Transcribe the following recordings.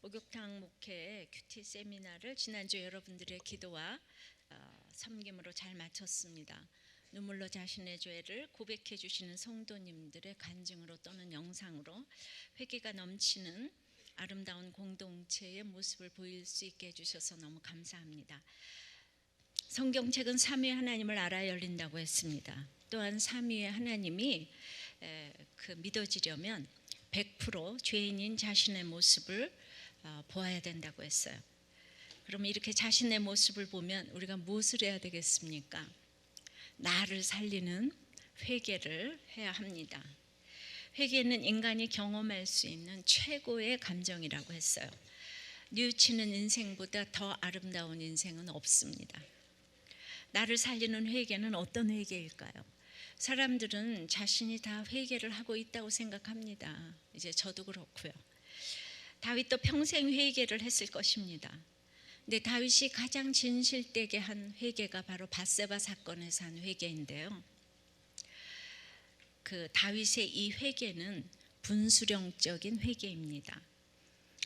목욕탕 목회 큐티 세미나를 지난주 여러분들의 기도와 섬김으로 잘 마쳤습니다. 눈물로 자신의 죄를 고백해 주시는 성도님들의 간증으로 또는 영상으로 회개가 넘치는 아름다운 공동체의 모습을 보일 수 있게 해주셔서 너무 감사합니다. 성경책은 삼위의 하나님을 알아야 열린다고 했습니다. 또한 삼위의 하나님이 믿어지려면 100% 죄인인 자신의 모습을 보아야 된다고 했어요. 그러면 이렇게 자신의 모습을 보면 우리가 무엇을 해야 되겠습니까? 나를 살리는 회개를 해야 합니다. 회개는 인간이 경험할 수 있는 최고의 감정이라고 했어요. 뉘우치는 인생보다 더 아름다운 인생은 없습니다. 나를 살리는 회개는 어떤 회개일까요? 사람들은 자신이 다 회개를 하고 있다고 생각합니다. 이제 저도 그렇고요. 다윗도 평생 회개를 했을 것입니다. 근데 다윗이 가장 진실되게 한 회개가 바로 밧세바 사건에서 한 회개인데요. 그 다윗의 이 회개는 분수령적인 회개입니다.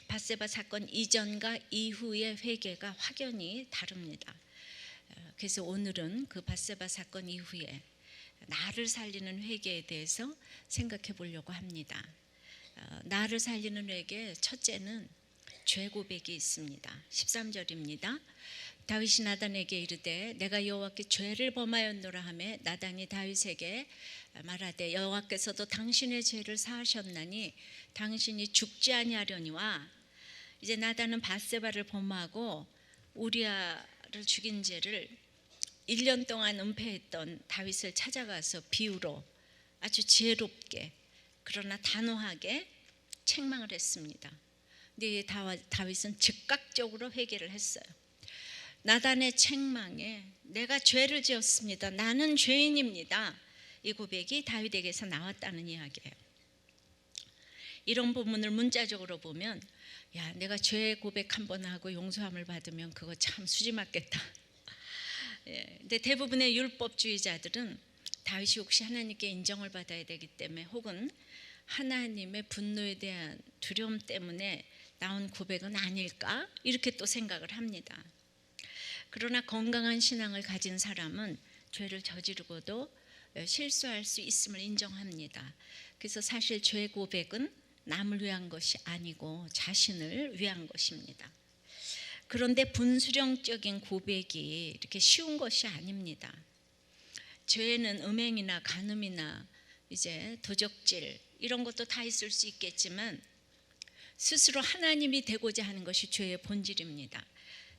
밧세바 사건 이전과 이후의 회개가 확연히 다릅니다. 그래서 오늘은 그 밧세바 사건 이후에 나를 살리는 회개에 대해서 생각해 보려고 합니다. 나를 살리는 회개 첫째는 죄 고백이 있습니다. 13절입니다. 다윗이 나단에게 이르되 내가 여호와께 죄를 범하였노라 하매 나단이 다윗에게 말하되 여호와께서도 당신의 죄를 사하셨나니 당신이 죽지 아니하려니와. 이제 나단은 밧세바를 범하고 우리아를 죽인 죄를 1년 동안 은폐했던 다윗을 찾아가서 비유로 아주 지혜롭게 그러나 단호하게 책망을 했습니다. 근데 다윗은 즉각적으로 회개를 했어요. 나단의 책망에 내가 죄를 지었습니다. 나는 죄인입니다. 이 고백이 다윗에게서 나왔다는 이야기예요. 이런 부분을 문자적으로 보면 야, 내가 죄 고백 한번 하고 용서함을 받으면 그거 참 수지 맞겠다. 근데 대부분의 율법주의자들은 다윗이 혹시 하나님께 인정을 받아야 되기 때문에 혹은 하나님의 분노에 대한 두려움 때문에 나온 고백은 아닐까? 이렇게 또 생각을 합니다. 그러나 건강한 신앙을 가진 사람은 죄를 저지르고도 실수할 수 있음을 인정합니다. 그래서 사실 죄 고백은 남을 위한 것이 아니고 자신을 위한 것입니다. 그런데 분수령적인 고백이 이렇게 쉬운 것이 아닙니다. 죄는 음행이나 간음이나 이제 도적질 이런 것도 다 있을 수 있겠지만 스스로 하나님이 되고자 하는 것이 죄의 본질입니다.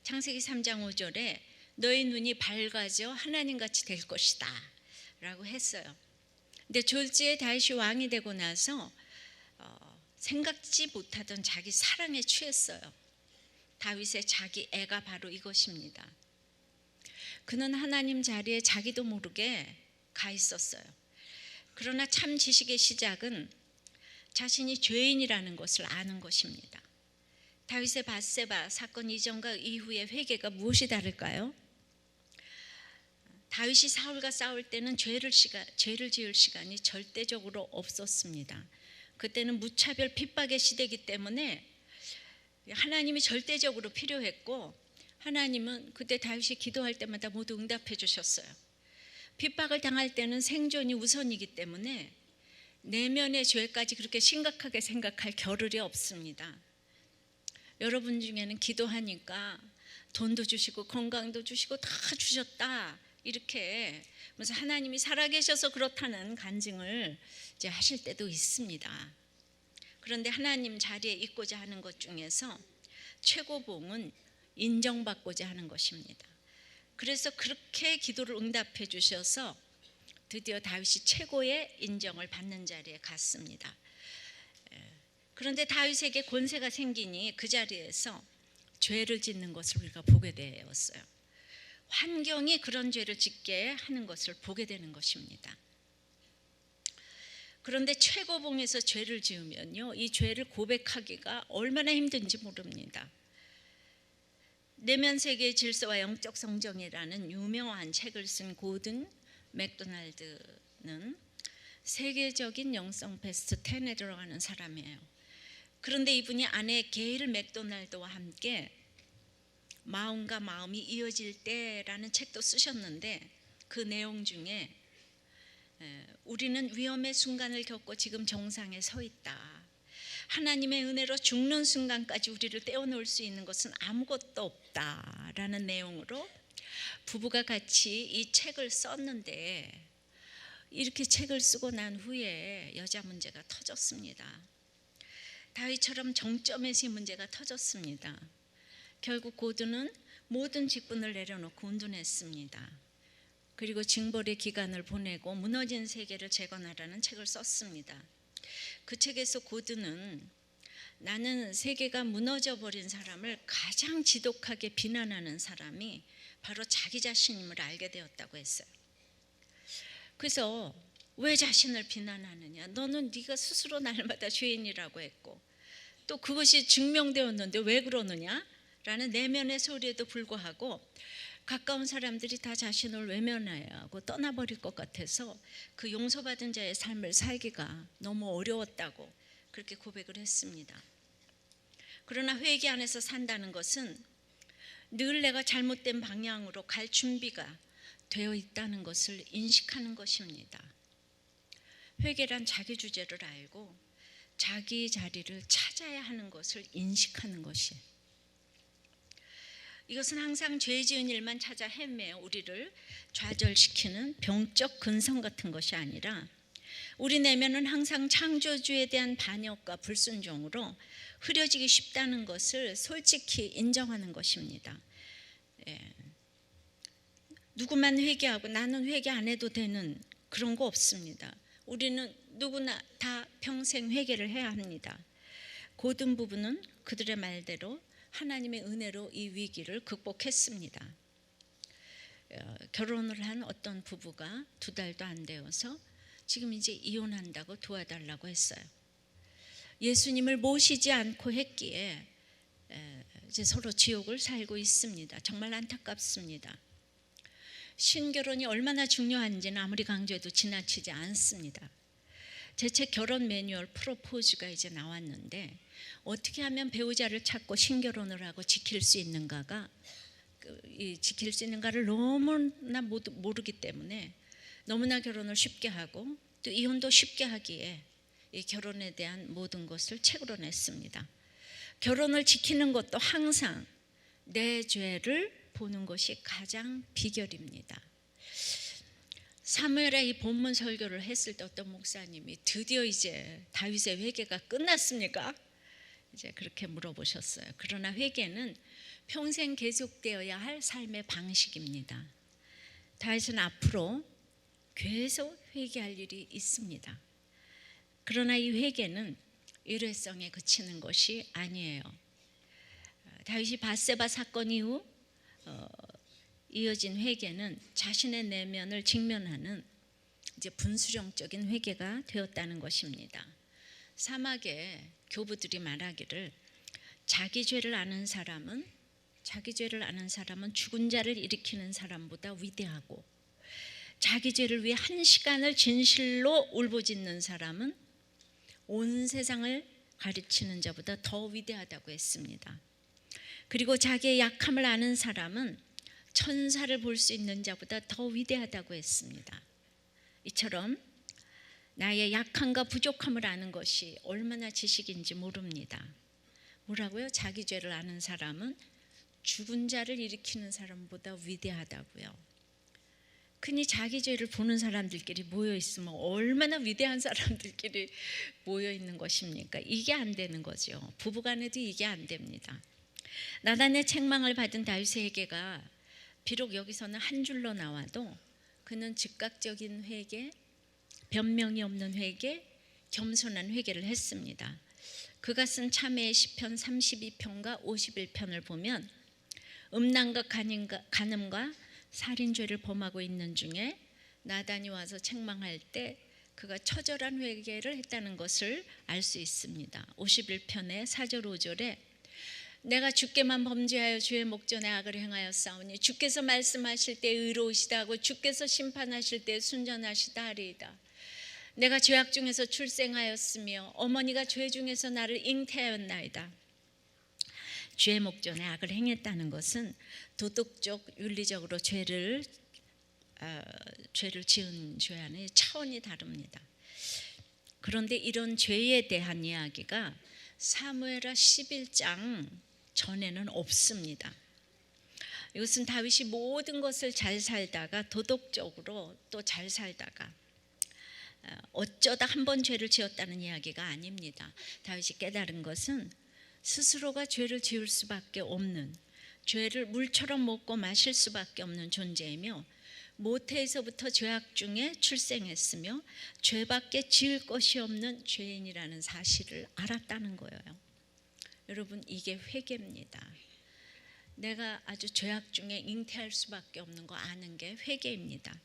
창세기 3장 5절에 너의 눈이 밝아져 하나님같이 될 것이다 라고 했어요. 근데 졸지에 다윗이 왕이 되고 나서 생각지 못하던 자기 사랑에 취했어요. 다윗의 자기 애가 바로 이것입니다. 그는 하나님 자리에 자기도 모르게 가 있었어요. 그러나 참 지식의 시작은 자신이 죄인이라는 것을 아는 것입니다. 다윗의 밧세바 사건 이전과 이후의 회개가 무엇이 다를까요? 다윗이 사울과 싸울 때는 죄를 지을 시간이 절대적으로 없었습니다. 그때는 무차별 핍박의 시대이기 때문에 하나님이 절대적으로 필요했고 하나님은 그때 다윗이 기도할 때마다 모두 응답해 주셨어요. 핍박을 당할 때는 생존이 우선이기 때문에 내면의 죄까지 그렇게 심각하게 생각할 겨를이 없습니다. 여러분 중에는 기도하니까 돈도 주시고 건강도 주시고 다 주셨다 이렇게 그래서 하나님이 살아계셔서 그렇다는 간증을 이제 하실 때도 있습니다. 그런데 하나님 자리에 있고자 하는 것 중에서 최고봉은 인정받고자 하는 것입니다. 그래서 그렇게 기도를 응답해 주셔서 드디어 다윗이 최고의 인정을 받는 자리에 갔습니다. 그런데 다윗에게 권세가 생기니 그 자리에서 죄를 짓는 것을 우리가 보게 되었어요. 환경이 그런 죄를 짓게 하는 것을 보게 되는 것입니다. 그런데 최고봉에서 죄를 지으면요, 이 죄를 고백하기가 얼마나 힘든지 모릅니다. 내면 세계의 질서와 영적 성정이라는 유명한 책을 쓴 고든 맥도날드는 세계적인 영성 베스트 10에 들어가는 사람이에요. 그런데 이분이 아내 게일 맥도날드와 함께 마음과 마음이 이어질 때라는 책도 쓰셨는데, 그 내용 중에 우리는 위험의 순간을 겪고 지금 정상에 서 있다. 하나님의 은혜로 죽는 순간까지 우리를 떼어놓을 수 있는 것은 아무것도 없다라는 내용으로 부부가 같이 이 책을 썼는데, 이렇게 책을 쓰고 난 후에 여자 문제가 터졌습니다. 다윗처럼 정점에서 이 문제가 터졌습니다. 결국 고든은 모든 직분을 내려놓고 운동했습니다. 그리고 징벌의 기간을 보내고 무너진 세계를 재건하라는 책을 썼습니다. 그 책에서 고든은 나는 세계가 무너져버린 사람을 가장 지독하게 비난하는 사람이 바로 자기 자신임을 알게 되었다고 했어요. 그래서 왜 자신을 비난하느냐? 너는 네가 스스로 날마다 죄인이라고 했고 또 그것이 증명되었는데 왜 그러느냐? 라는 내면의 소리에도 불구하고 가까운 사람들이 다 자신을 외면해야 하고 떠나버릴 것 같아서 그 용서받은 자의 삶을 살기가 너무 어려웠다고 그렇게 고백을 했습니다. 그러나 회개 안에서 산다는 것은 늘 내가 잘못된 방향으로 갈 준비가 되어 있다는 것을 인식하는 것입니다. 회개란 자기 주제를 알고 자기 자리를 찾아야 하는 것을 인식하는 것이에요. 이것은 항상 죄 지은 일만 찾아 헤매어 우리를 좌절시키는 병적 근성 같은 것이 아니라 우리 내면은 항상 창조주에 대한 반역과 불순종으로 흐려지기 쉽다는 것을 솔직히 인정하는 것입니다. 누구만 회개하고 나는 회개 안 해도 되는 그런 거 없습니다. 우리는 누구나 다 평생 회개를 해야 합니다. 고든 부부는 그들의 말대로 하나님의 은혜로 이 위기를 극복했습니다. 결혼을 한 어떤 부부가 2달도 안 되어서 지금 이제 이혼한다고 도와달라고 했어요. 예수님을 모시지 않고 했기에 이제 서로 지옥을 살고 있습니다. 정말 안타깝습니다. 신결혼이 얼마나 중요한지는 아무리 강조해도 지나치지 않습니다. 제 책 결혼 매뉴얼 프로포즈가 이제 나왔는데 어떻게 하면 배우자를 찾고 신결혼을 하고 지킬 수 있는가가 지킬 수 있는가를 너무나 모르기 때문에 너무나 결혼을 쉽게 하고 또 이혼도 쉽게 하기에 이 결혼에 대한 모든 것을 책으로 냈습니다. 결혼을 지키는 것도 항상 내 죄를 보는 것이 가장 비결입니다. 사무엘의 이 본문 설교를 했을 때 어떤 목사님이 드디어 이제 다윗의 회개가 끝났습니까? 이제 그렇게 물어보셨어요. 그러나 회개는 평생 계속되어야 할 삶의 방식입니다. 다윗은 앞으로 계속 회개할 일이 있습니다. 그러나 이 회개는 일회성에 그치는 것이 아니에요. 다윗이 밧세바 사건 이후 이어진 회개는 자신의 내면을 직면하는 이제 분수령적인 회개가 되었다는 것입니다. 사막의 교부들이 말하기를 자기 죄를 아는 사람은 죽은 자를 일으키는 사람보다 위대하고 자기 죄를 위해 1시간을 진실로 울부짖는 사람은 온 세상을 가르치는 자보다 더 위대하다고 했습니다. 그리고 자기의 약함을 아는 사람은 천사를 볼 수 있는 자보다 더 위대하다고 했습니다. 이처럼 나의 약함과 부족함을 아는 것이 얼마나 지식인지 모릅니다. 뭐라고요? 자기 죄를 아는 사람은 죽은 자를 일으키는 사람보다 위대하다고요. 흔히 자기 죄를 보는 사람들끼리 모여 있으면 얼마나 위대한 사람들끼리 모여 있는 것입니까? 이게 안 되는 거죠. 부부간에도 이게 안 됩니다. 나단의 책망을 받은 다윗의 회개가 비록 여기서는 한 줄로 나와도 그는 즉각적인 회개, 변명이 없는 회개, 겸손한 회개를 했습니다. 그가 쓴 참회의 시편 32편과 51편을 보면 음란과 간음과 살인죄를 범하고 있는 중에 나단이 와서 책망할 때 그가 처절한 회개를 했다는 것을 알 수 있습니다. 51편의 4절 5절에 내가 주께만 범죄하여 주의 목전에 악을 행하였사오니 주께서 말씀하실 때 의로우시다 하고 주께서 심판하실 때 순전하시다 하리이다. 내가 죄악 중에서 출생하였으며 어머니가 죄 중에서 나를 잉태하였나이다. 죄의 목전에 악을 행했다는 것은 도덕적, 윤리적으로 죄를 지은 죄와는 차원이 다릅니다. 그런데 이런 죄에 대한 이야기가 사무엘하 11장 전에는 없습니다. 이것은 다윗이 모든 것을 잘 살다가 도덕적으로 또 잘 살다가 어쩌다 한 번 죄를 지었다는 이야기가 아닙니다. 다윗이 깨달은 것은 스스로가 죄를 지을 수밖에 없는, 죄를 물처럼 먹고 마실 수밖에 없는 존재이며 모태에서부터 죄악 중에 출생했으며 죄밖에 지을 것이 없는 죄인이라는 사실을 알았다는 거예요. 여러분, 이게 회개입니다. 내가 아주 죄악 중에 잉태할 수밖에 없는 거 아는 게 회개입니다.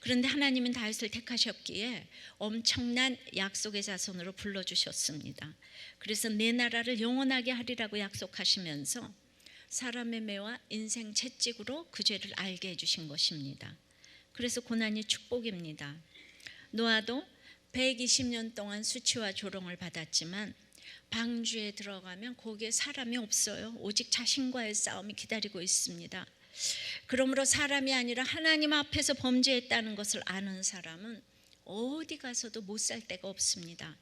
그런데 하나님은 다윗을 택하셨기에 엄청난 약속의 자손으로 불러주셨습니다. 그래서 내 나라를 영원하게 하리라고 약속하시면서 사람의 매와 인생 채찍으로 그 죄를 알게 해주신 것입니다. 그래서 고난이 축복입니다. 노아도 120년 동안 수치와 조롱을 받았지만 방주에 들어가면 거기에 사람이 없어요. 오직 자신과의 싸움이 기다리고 있습니다. 그러므로 사람이 아니라 하나님 앞에서 범죄했다는 것을 아는 사람은 어디 가서도 못 살 데가 없습니다.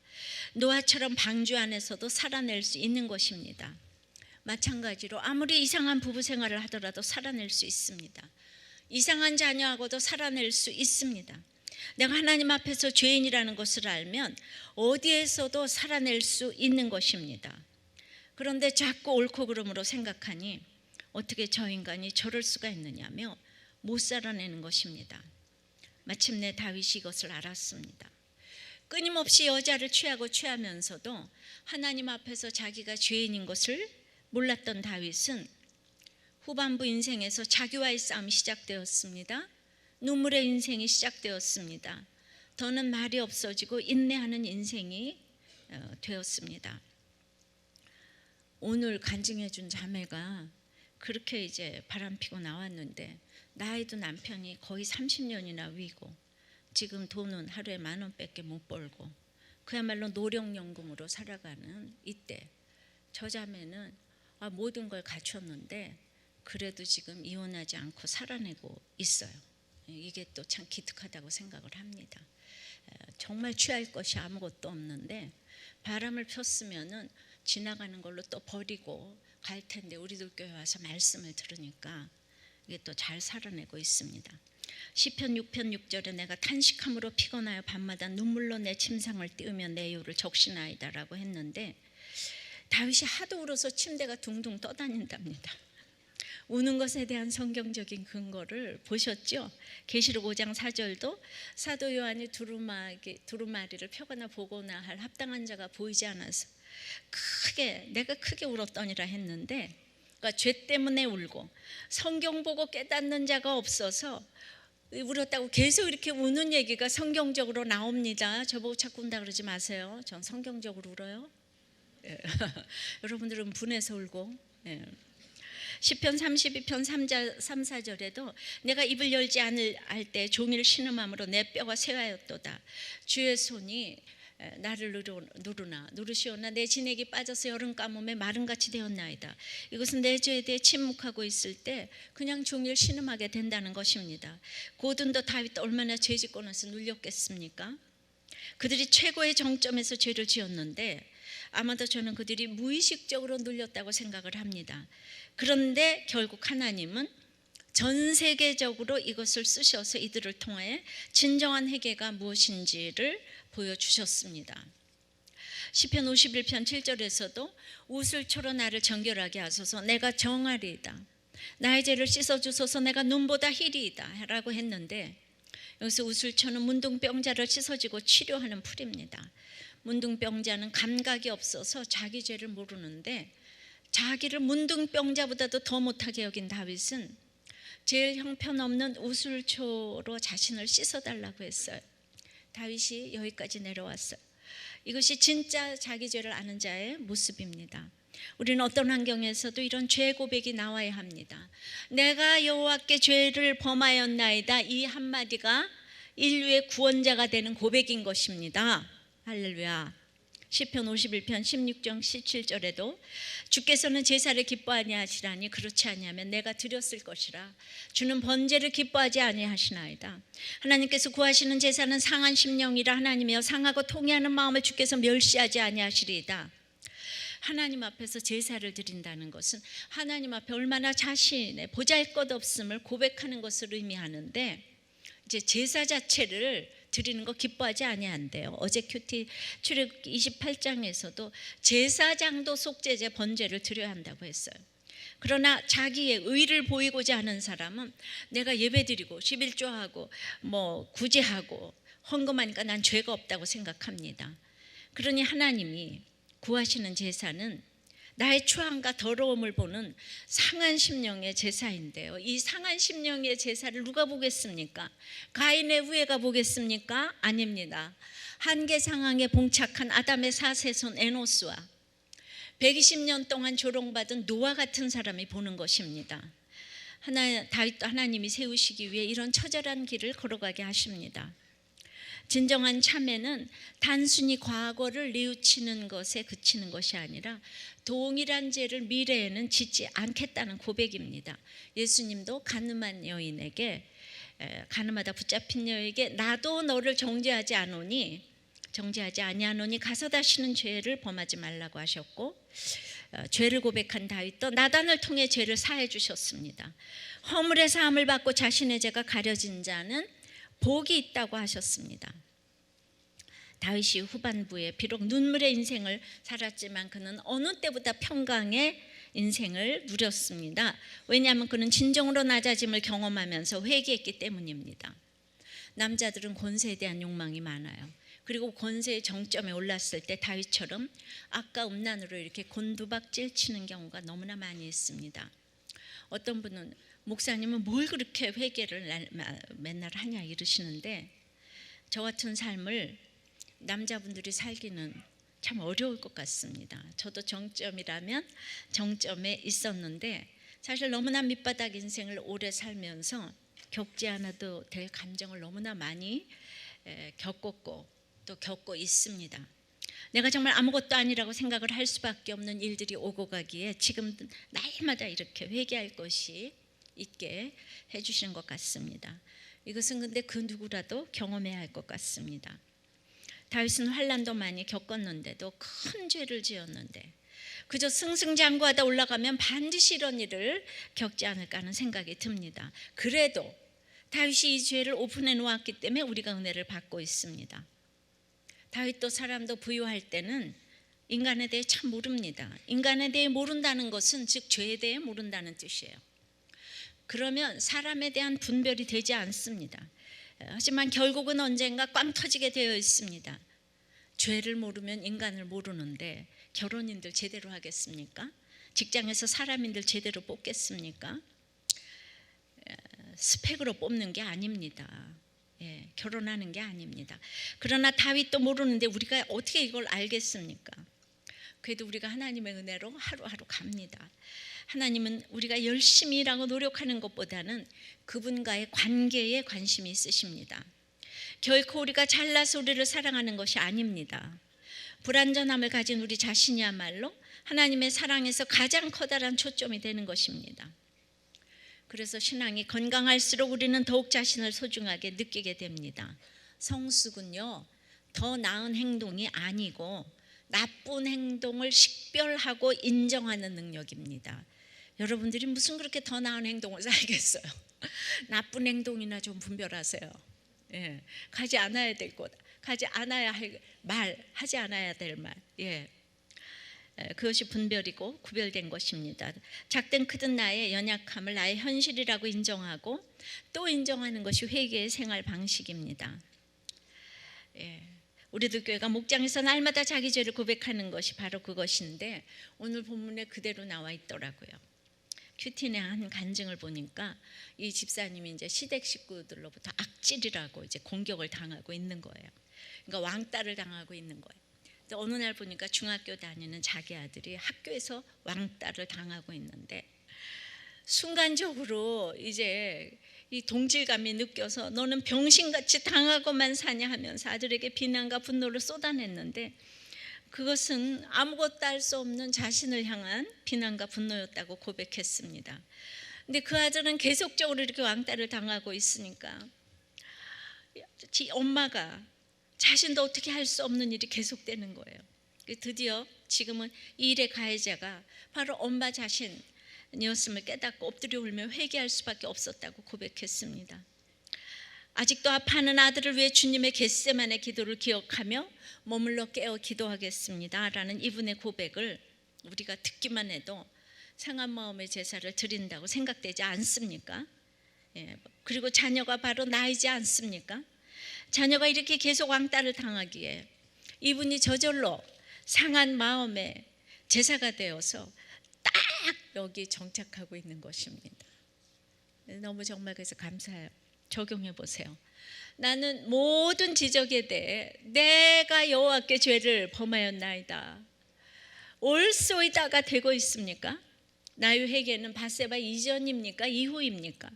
노아처럼 방주 안에서도 살아낼 수 있는 것입니다. 마찬가지로 아무리 이상한 부부 생활을 하더라도 살아낼 수 있습니다. 이상한 자녀하고도 살아낼 수 있습니다. 내가 하나님 앞에서 죄인이라는 것을 알면 어디에서도 살아낼 수 있는 것입니다. 그런데 자꾸 옳고 그름으로 생각하니 어떻게 저 인간이 저럴 수가 있느냐며 못 살아내는 것입니다. 마침내 다윗이 이것을 알았습니다. 끊임없이 여자를 취하면서도 하나님 앞에서 자기가 죄인인 것을 몰랐던 다윗은 후반부 인생에서 자기와의 싸움이 시작되었습니다. 눈물의 인생이 시작되었습니다. 더는 말이 없어지고 인내하는 인생이 되었습니다. 오늘 간증해 준 자매가 그렇게 이제 바람피고 나왔는데 나이도 남편이 거의 30년이나 위고 지금 돈은 하루에 10,000원밖에 못 벌고 그야말로 노령연금으로 살아가는 이때 저 자매는 모든 걸 갖췄는데 그래도 지금 이혼하지 않고 살아내고 있어요. 이게 또 참 기특하다고 생각을 합니다. 정말 취할 것이 아무것도 없는데 바람을 폈으면은 지나가는 걸로 또 버리고 갈 텐데 우리들 교회 와서 말씀을 들으니까 이게 또 잘 살아내고 있습니다. 시편 6편 6절에 내가 탄식함으로 피곤하여 밤마다 눈물로 내 침상을 띄우며 내 이유를 적시나이다라고 했는데 다윗이 하도 울어서 침대가 둥둥 떠다닌답니다. 우는 것에 대한 성경적인 근거를 보셨죠? 계시록 5장 4절도 사도 요한이 두루마리를 펴거나 보거나 할 합당한 자가 보이지 않아서 내가 크게 울었더니라 했는데 그러니까 죄 때문에 울고 성경 보고 깨닫는 자가 없어서 울었다고 계속 이렇게 우는 얘기가 성경적으로 나옵니다. 저보고 자꾸 운다 그러지 마세요. 전 성경적으로 울어요. 예. 여러분들은 분해서 울고 시편 32편 3, 4절에도 내가 입을 열지 않을 때 종일 신음함으로 내 뼈가 쇠하였도다. 주의 손이 나를 누르시오나 내 진액이 빠져서 여름 가뭄에 마른같이 되었나이다. 이것은 내 죄에 대해 침묵하고 있을 때 그냥 종일 신음하게 된다는 것입니다. 고든도 다윗도 얼마나 죄짓고 나서 눌렸겠습니까? 그들이 최고의 정점에서 죄를 지었는데 아마도 저는 그들이 무의식적으로 눌렸다고 생각을 합니다. 그런데 결국 하나님은 전 세계적으로 이것을 쓰셔서 이들을 통해 진정한 회개가 무엇인지를 보여주셨습니다. 시편 51편 7절에서도 우슬초로 나를 정결하게 하소서 내가 정하리이다. 나의 죄를 씻어주소서 내가 눈보다 희리이다 라고 했는데 여기서 우슬초는 문둥병자를 씻어주고 치료하는 풀입니다. 문둥병자는 감각이 없어서 자기 죄를 모르는데 자기를 문둥병자보다도 더 못하게 여긴 다윗은 제일 형편없는 우슬초로 자신을 씻어달라고 했어요. 다윗이 여기까지 내려왔어요. 이것이 진짜 자기 죄를 아는 자의 모습입니다. 우리는 어떤 환경에서도 이런 죄 고백이 나와야 합니다. 내가 여호와께 죄를 범하였나이다. 이 한마디가 인류의 구원자가 되는 고백인 것입니다. 할렐루야. 시편 51편 16절 17절에도 주께서는 제사를 기뻐하지 아니하시라니 그렇지 아니하면 내가 드렸을 것이라. 주는 번제를 기뻐하지 아니하시나이다. 하나님께서 구하시는 제사는 상한 심령이라 하나님이여 상하고 통회하는 마음을 주께서 멸시하지 아니하시리이다. 하나님 앞에서 제사를 드린다는 것은 하나님 앞에 얼마나 자신의 보잘것없음을 고백하는 것을 의미하는데, 이제 제사 자체를 드리는 거 기뻐하지 아니한대요. 어제 큐티 출애굽기 28장에서도 제사장도 속죄제 번제를 드려야 한다고 했어요. 그러나 자기의 의를 보이고자 하는 사람은 내가 예배드리고 11조하고 구제하고 헌금하니까 난 죄가 없다고 생각합니다. 그러니 하나님이 구하시는 제사는 나의 추함과 더러움을 보는 상한 심령의 제사인데요. 이 상한 심령의 제사를 누가 보겠습니까? 가인의 후예가 보겠습니까? 아닙니다. 한계 상황에 봉착한 아담의 사세손 에노스와 120년 동안 조롱받은 노아 같은 사람이 보는 것입니다. 다윗도 하나님이 세우시기 위해 이런 처절한 길을 걸어가게 하십니다. 진정한 참회는 단순히 과거를 뉘우치는 것에 그치는 것이 아니라 동일한 죄를 미래에는 짓지 않겠다는 고백입니다. 예수님도 가늠하다 붙잡힌 여에게 나도 너를 정죄하지 아니하노니 가서 다시는 죄를 범하지 말라고 하셨고, 죄를 고백한 다윗도 나단을 통해 죄를 사해 주셨습니다. 허물의 사함을 받고 자신의 죄가 가려진 자는 복이 있다고 하셨습니다. 다윗이 후반부에 비록 눈물의 인생을 살았지만 그는 어느 때보다 평강의 인생을 누렸습니다. 왜냐하면 그는 진정으로 낮아짐을 경험하면서 회개했기 때문입니다. 남자들은 권세에 대한 욕망이 많아요. 그리고 권세의 정점에 올랐을 때 다윗처럼 악과 음란으로 이렇게 곤두박질 치는 경우가 너무나 많이 있습니다. 어떤 분은 목사님은 뭘 그렇게 회개를 맨날 하냐 이러시는데, 저 같은 삶을 남자분들이 살기는 참 어려울 것 같습니다. 저도 정점이라면 정점에 있었는데 사실 너무나 밑바닥 인생을 오래 살면서 겪지 않아도 될 감정을 너무나 많이 겪었고 또 겪고 있습니다. 내가 정말 아무것도 아니라고 생각을 할 수밖에 없는 일들이 오고 가기에 지금 날마다 이렇게 회개할 것이 있게 해주시는 것 같습니다. 이것은 근데 그 누구라도 경험해야 할 것 같습니다. 다윗은 환난도 많이 겪었는데도 큰 죄를 지었는데 그저 승승장구하다 올라가면 반드시 이런 일을 겪지 않을까 하는 생각이 듭니다. 그래도 다윗이 이 죄를 오픈해 놓았기 때문에 우리가 은혜를 받고 있습니다. 다윗도 사람도 부유할 때는 인간에 대해 참 모릅니다. 인간에 대해 모른다는 것은 즉 죄에 대해 모른다는 뜻이에요. 그러면 사람에 대한 분별이 되지 않습니다. 하지만 결국은 언젠가 꽝 터지게 되어 있습니다. 죄를 모르면 인간을 모르는데 결혼인들 제대로 하겠습니까? 직장에서 사람인들 제대로 뽑겠습니까? 스펙으로 뽑는 게 아닙니다. 결혼하는 게 아닙니다. 그러나 다윗도 모르는데 우리가 어떻게 이걸 알겠습니까? 그래도 우리가 하나님의 은혜로 하루하루 갑니다. 하나님은 우리가 열심히 일하고 노력하는 것보다는 그분과의 관계에 관심이 있으십니다. 결코 우리가 잘나서 우리를 사랑하는 것이 아닙니다. 불완전함을 가진 우리 자신이야말로 하나님의 사랑에서 가장 커다란 초점이 되는 것입니다. 그래서 신앙이 건강할수록 우리는 더욱 자신을 소중하게 느끼게 됩니다. 성숙은요, 더 나은 행동이 아니고 나쁜 행동을 식별하고 인정하는 능력입니다. 여러분들이 무슨 그렇게 더 나은 행동을 살겠어요? 나쁜 행동이나 좀 분별하세요. 가지 않아야 될 곳, 가지 않아야 할 말, 하지 않아야 될 말. 그것이 분별이고 구별된 것입니다. 작든 크든 나의 연약함을 나의 현실이라고 인정하고 또 인정하는 것이 회개의 생활 방식입니다. 우리들 교회가 목장에서 날마다 자기 죄를 고백하는 것이 바로 그것인데 오늘 본문에 그대로 나와 있더라고요. 큐틴의 한 간증을 보니까 이 집사님이 이제 시댁 식구들로부터 악질이라고 이제 공격을 당하고 있는 거예요. 그러니까 왕따를 당하고 있는 거예요. 어느 날 보니까 중학교 다니는 자기 아들이 학교에서 왕따를 당하고 있는데 순간적으로 이제 이 동질감이 느껴서 너는 병신같이 당하고만 사냐 하면서 아들에게 비난과 분노를 쏟아냈는데 그것은 아무것도 할 수 없는 자신을 향한 비난과 분노였다고 고백했습니다. 근데 그 아들은 계속적으로 이렇게 왕따를 당하고 있으니까 엄마가 자신도 어떻게 할 수 없는 일이 계속되는 거예요. 드디어 지금은 이 일의 가해자가 바로 엄마 자신이었음을 깨닫고 엎드려 울며 회개할 수밖에 없었다고 고백했습니다. 아직도 아파하는 아들을 위해 주님의 겟세마네 기도를 기억하며 머물러 깨어 기도하겠습니다 라는 이분의 고백을 우리가 듣기만 해도 상한 마음의 제사를 드린다고 생각되지 않습니까? 그리고 자녀가 바로 나이지 않습니까? 자녀가 이렇게 계속 왕따를 당하기에 이분이 저절로 상한 마음의 제사가 되어서 딱 여기 정착하고 있는 것입니다. 너무 정말 그래서 감사해요. 적용해 보세요. 나는 모든 지적에 대해 내가 여호와께 죄를 범하였나이다. 올소이다가 되고 있습니까? 나의 회개는 밧세바 이전입니까? 이후입니까?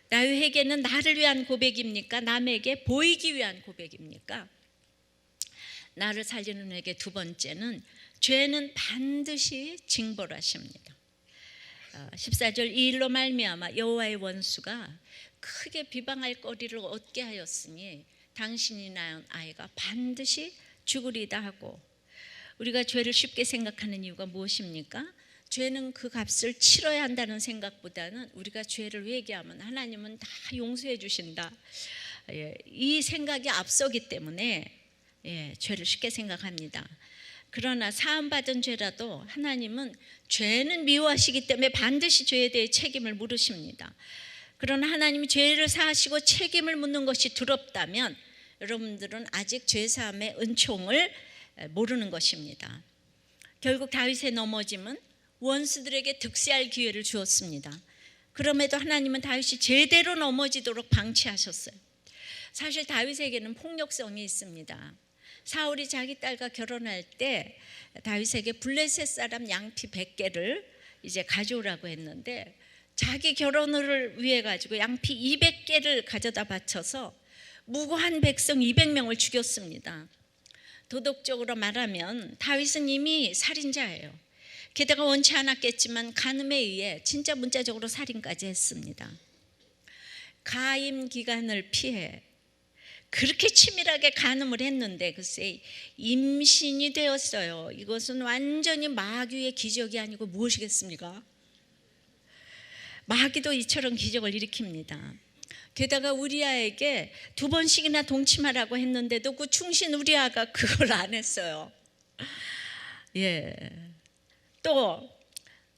나의 회개는 나를 위한 고백입니까? 남에게 보이기 위한 고백입니까? 나를 살리는 회개 두 번째는 죄는 반드시 징벌하십니다. 14절 이 일로 말미암아 여호와의 원수가 크게 비방할 거리를 얻게 하였으니 당신이 낳은 아이가 반드시 죽으리다 하고 우리가 죄를 쉽게 생각하는 이유가 무엇입니까? 죄는 그 값을 치러야 한다는 생각보다는 우리가 죄를 회개하면 하나님은 다 용서해 주신다. 이 생각이 앞서기 때문에 죄를 쉽게 생각합니다. 그러나 사함받은 죄라도 하나님은 죄는 미워하시기 때문에 반드시 죄에 대해 책임을 물으십니다. 그러나 하나님이 죄를 사하시고 책임을 묻는 것이 두렵다면 여러분들은 아직 죄사함의 은총을 모르는 것입니다. 결국 다윗의 넘어짐은 원수들에게 득세할 기회를 주었습니다. 그럼에도 하나님은 다윗이 제대로 넘어지도록 방치하셨어요. 사실 다윗에게는 폭력성이 있습니다. 사울이 자기 딸과 결혼할 때 다윗에게 블레셋 사람 양피 100개를 이제 가져오라고 했는데 자기 결혼을 위해 가지고 양피 200개를 가져다 바쳐서 무고한 백성 200명을 죽였습니다. 도덕적으로 말하면 다윗은 이미 살인자예요. 게다가 원치 않았겠지만 간음에 의해 진짜 문자적으로 살인까지 했습니다. 가임 기간을 피해 그렇게 치밀하게 간음을 했는데 글쎄 임신이 되었어요. 이것은 완전히 마귀의 기적이 아니고 무엇이겠습니까? 마귀도 이처럼 기적을 일으킵니다. 게다가 우리아에게 2번씩이나 동침하라고 했는데도 그 충신 우리아가 그걸 안 했어요. 또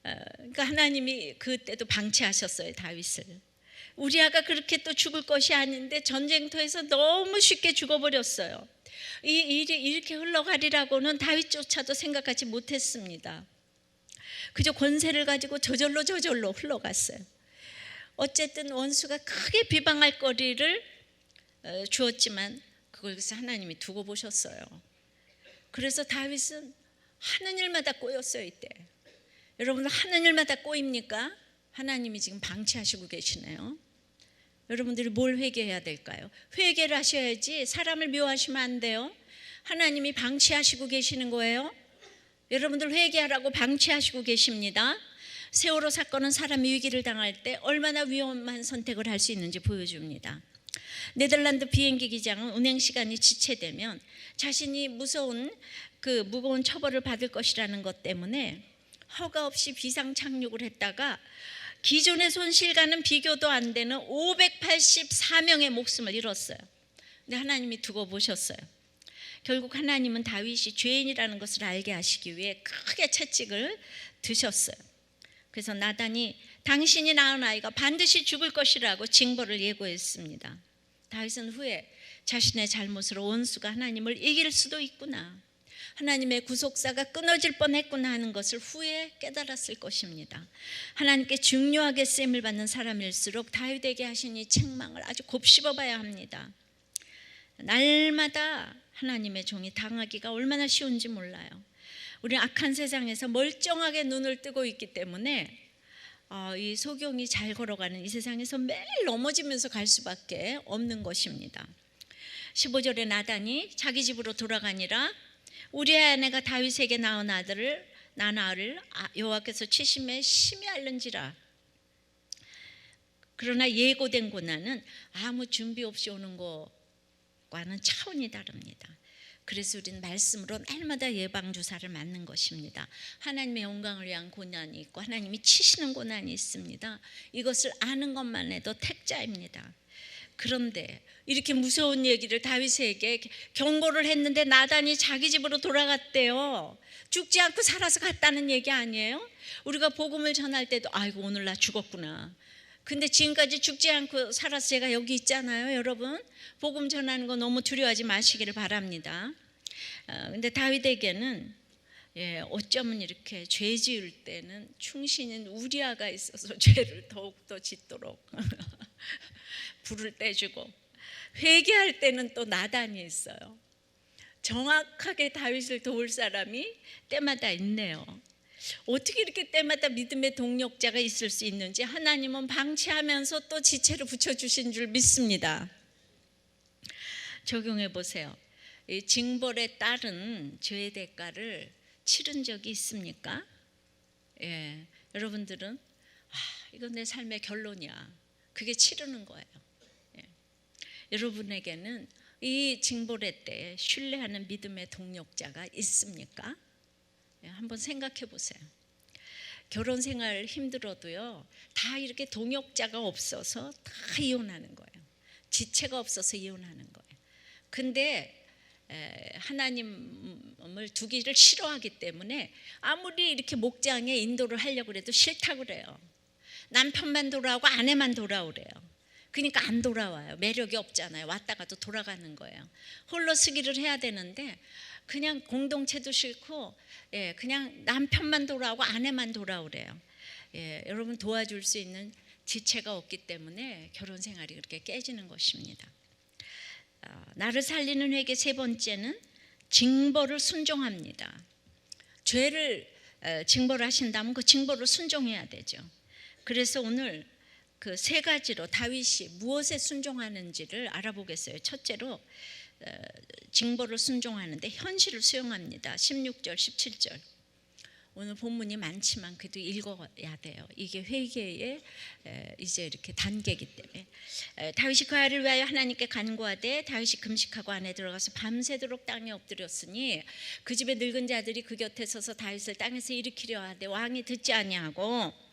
그러니까 하나님이 그때도 방치하셨어요, 다윗을. 우리아가 그렇게 또 죽을 것이 아닌데 전쟁터에서 너무 쉽게 죽어버렸어요. 이 일이 이렇게 흘러가리라고는 다윗조차도 생각하지 못했습니다. 그저 권세를 가지고 저절로 흘러갔어요. 어쨌든 원수가 크게 비방할 거리를 주었지만 그걸 하나님이 두고 보셨어요. 그래서 다윗은 하는 일마다 꼬였어요. 이때 여러분 하는 일마다 꼬입니까? 하나님이 지금 방치하시고 계시네요. 여러분들이 뭘 회개해야 될까요? 회개를 하셔야지. 사람을 미워하시면 안 돼요. 하나님이 방치하시고 계시는 거예요. 여러분들 회개하라고 방치하시고 계십니다. 세월호 사건은 사람이 위기를 당할 때 얼마나 위험한 선택을 할 수 있는지 보여줍니다. 네덜란드 비행기 기장은 운행 시간이 지체되면 자신이 무거운 처벌을 받을 것이라는 것 때문에 허가 없이 비상 착륙을 했다가 기존의 손실과는 비교도 안 되는 584명의 목숨을 잃었어요. 근데 하나님이 두고 보셨어요. 결국 하나님은 다윗이 죄인이라는 것을 알게 하시기 위해 크게 채찍을 드셨어요. 그래서 나단이 당신이 낳은 아이가 반드시 죽을 것이라고 징벌을 예고했습니다. 다윗은 후에 자신의 잘못으로 원수가 하나님을 이길 수도 있구나, 하나님의 구속사가 끊어질 뻔했구나 하는 것을 후에 깨달았을 것입니다. 하나님께 중요하게 쓰임을 받는 사람일수록 다윗에게 하신 이 책망을 아주 곱씹어봐야 합니다. 날마다 하나님의 종이 당하기가 얼마나 쉬운지 몰라요. 우리 악한 세상에서 멀쩡하게 눈을 뜨고 있기 때문에 이 소경이 잘 걸어가는 이 세상에서 매일 넘어지면서 갈 수밖에 없는 것입니다. 15절에 나단이 자기 집으로 돌아가니라 우리의 아내가 다윗에게 낳은 아들을 여호와께서 치심에 심히 앓는지라. 그러나 예고된 고난은 아무 준비 없이 오는 것과는 차원이 다릅니다. 그래서 우리는 말씀으로 날마다 예방주사를 맞는 것입니다. 하나님의 영광을 위한 고난이 있고 하나님이 치시는 고난이 있습니다. 이것을 아는 것만 해도 택자입니다. 그런데 이렇게 무서운 얘기를 다윗에게 경고를 했는데 나단이 자기 집으로 돌아갔대요. 죽지 않고 살아서 갔다는 얘기 아니에요? 우리가 복음을 전할 때도 아이고 오늘 나 죽었구나. 근데 지금까지 죽지 않고 살아서 제가 여기 있잖아요. 여러분 복음 전하는 거 너무 두려워하지 마시기를 바랍니다. 근데 다윗에게는 어쩌면 이렇게 죄 지을 때는 충신인 우리아가 있어서 죄를 더욱더 짓도록 불을 떼주고, 회개할 때는 또 나단이 있어요. 정확하게 다윗을 도울 사람이 때마다 있네요. 어떻게 이렇게 때마다 믿음의 동력자가 있을 수 있는지 하나님은 방치하면서 또 지체를 붙여주신 줄 믿습니다. 적용해 보세요. 이 징벌에 따른 죄의 대가를 치른 적이 있습니까? 여러분들은 이건 내 삶의 결론이야. 그게 치르는 거예요. 여러분에게는 이 징벌의 때에 신뢰하는 믿음의 동력자가 있습니까? 한번 생각해 보세요. 결혼 생활 힘들어도요, 다 이렇게 동역자가 없어서 다 이혼하는 거예요. 지체가 없어서 이혼하는 거예요. 근데 하나님을 두기를 싫어하기 때문에 아무리 이렇게 목장에 인도를 하려고 해도 싫다고 그래요. 남편만 돌아오고 아내만 돌아오래요. 그러니까 안 돌아와요. 매력이 없잖아요. 왔다가도 돌아가는 거예요. 홀로 서기를 해야 되는데 그냥 공동체도 싫고 그냥 남편만 돌아오고 아내만 돌아오래요. 여러분 도와줄 수 있는 지체가 없기 때문에 결혼 생활이 그렇게 깨지는 것입니다. 나를 살리는 회개 세 번째는 징벌을 순종합니다. 죄를 징벌하신다면 그 징벌을 순종해야 되죠. 그래서 오늘 그 세 가지로 다윗이 무엇에 순종하는지를 알아보겠어요. 첫째로 징벌을 순종하는데 현실을 수용합니다. 16절, 17절. 오늘 본문이 많지만 그래도 읽어야 돼요. 이게 회개의 이제 이렇게 단계이기 때문에. 다윗이 그 아이를 위하여 하나님께 간구하되 다윗이 금식하고 안에 들어가서 밤새도록 땅에 엎드렸으니 그 집의 늙은 자들이 그 곁에 서서 다윗을 땅에서 일으키려 하되 왕이 듣지 아니하고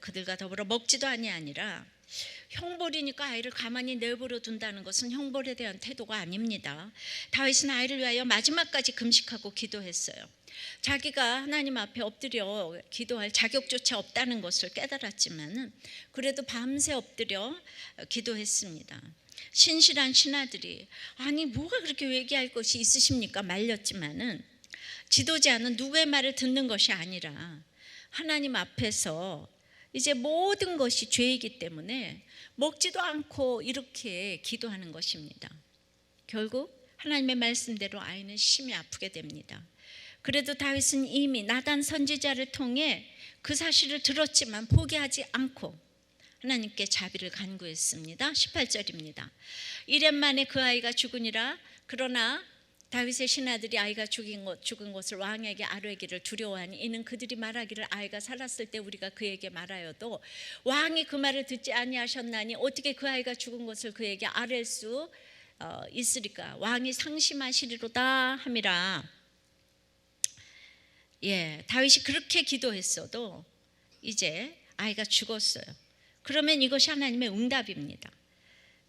그들과 더불어 먹지도 아니하니라. 형벌이니까 아이를 가만히 내버려 둔다는 것은 형벌에 대한 태도가 아닙니다. 다윗은 아이를 위하여 마지막까지 금식하고 기도했어요. 자기가 하나님 앞에 엎드려 기도할 자격조차 없다는 것을 깨달았지만은 그래도 밤새 엎드려 기도했습니다. 신실한 신하들이 아니 뭐가 그렇게 회개할 것이 있으십니까? 말렸지만은 지도자는 누구의 말을 듣는 것이 아니라 하나님 앞에서 이제 모든 것이 죄이기 때문에 먹지도 않고 이렇게 기도하는 것입니다. 결국 하나님의 말씀대로 아이는 심히 아프게 됩니다. 그래도 다윗은 이미 나단 선지자를 통해 그 사실을 들었지만 포기하지 않고 하나님께 자비를 간구했습니다. 18절입니다. 이렙 만에 그 아이가 죽으니라. 그러나 다윗의 신하들이 아이가 죽은 것을 왕에게 아뢰기를 두려워하니 이는 그들이 말하기를 아이가 살았을 때 우리가 그에게 말하여도 왕이 그 말을 듣지 아니하셨나니 어떻게 그 아이가 죽은 것을 그에게 아뢰 수 있으리까? 왕이 상심하시리로다 함이라. 다윗이 그렇게 기도했어도 이제 아이가 죽었어요. 그러면 이것이 하나님의 응답입니다.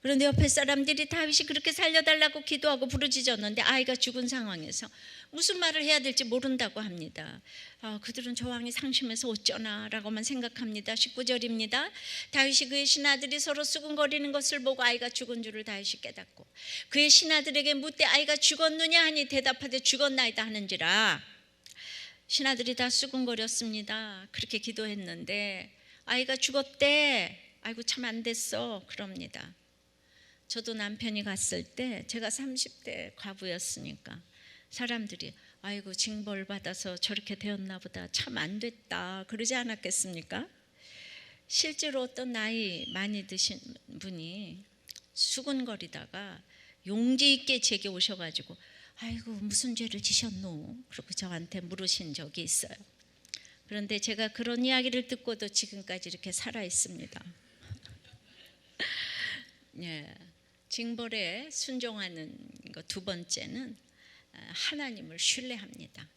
그런데 옆에 사람들이 다윗이 그렇게 살려달라고 기도하고 부르짖었는데 아이가 죽은 상황에서 무슨 말을 해야 될지 모른다고 합니다. 그들은 저 왕이 상심해서 어쩌나 라고만 생각합니다. 19절입니다. 다윗이 그의 신하들이 서로 수군거리는 것을 보고 아이가 죽은 줄을 다윗이 깨닫고 그의 신하들에게 묻되 아이가 죽었느냐 하니 대답하되 죽었나이다 하는지라. 신하들이 다 수군거렸습니다. 그렇게 기도했는데 아이가 죽었대. 아이고 참 안 됐어. 그럽니다. 저도 남편이 갔을 때 제가 30대 과부였으니까 사람들이 아이고 징벌 받아서 저렇게 되었나 보다, 참 안 됐다, 그러지 않았겠습니까? 실제로 어떤 나이 많이 드신 분이 수군거리다가 용기 있게 제게 오셔가지고 아이고 무슨 죄를 지셨노? 그러고 저한테 물으신 적이 있어요. 그런데 제가 그런 이야기를 듣고도 지금까지 이렇게 살아 있습니다. 예, 징벌에 순종하는 것 두 번째는 하나님을 신뢰합니다.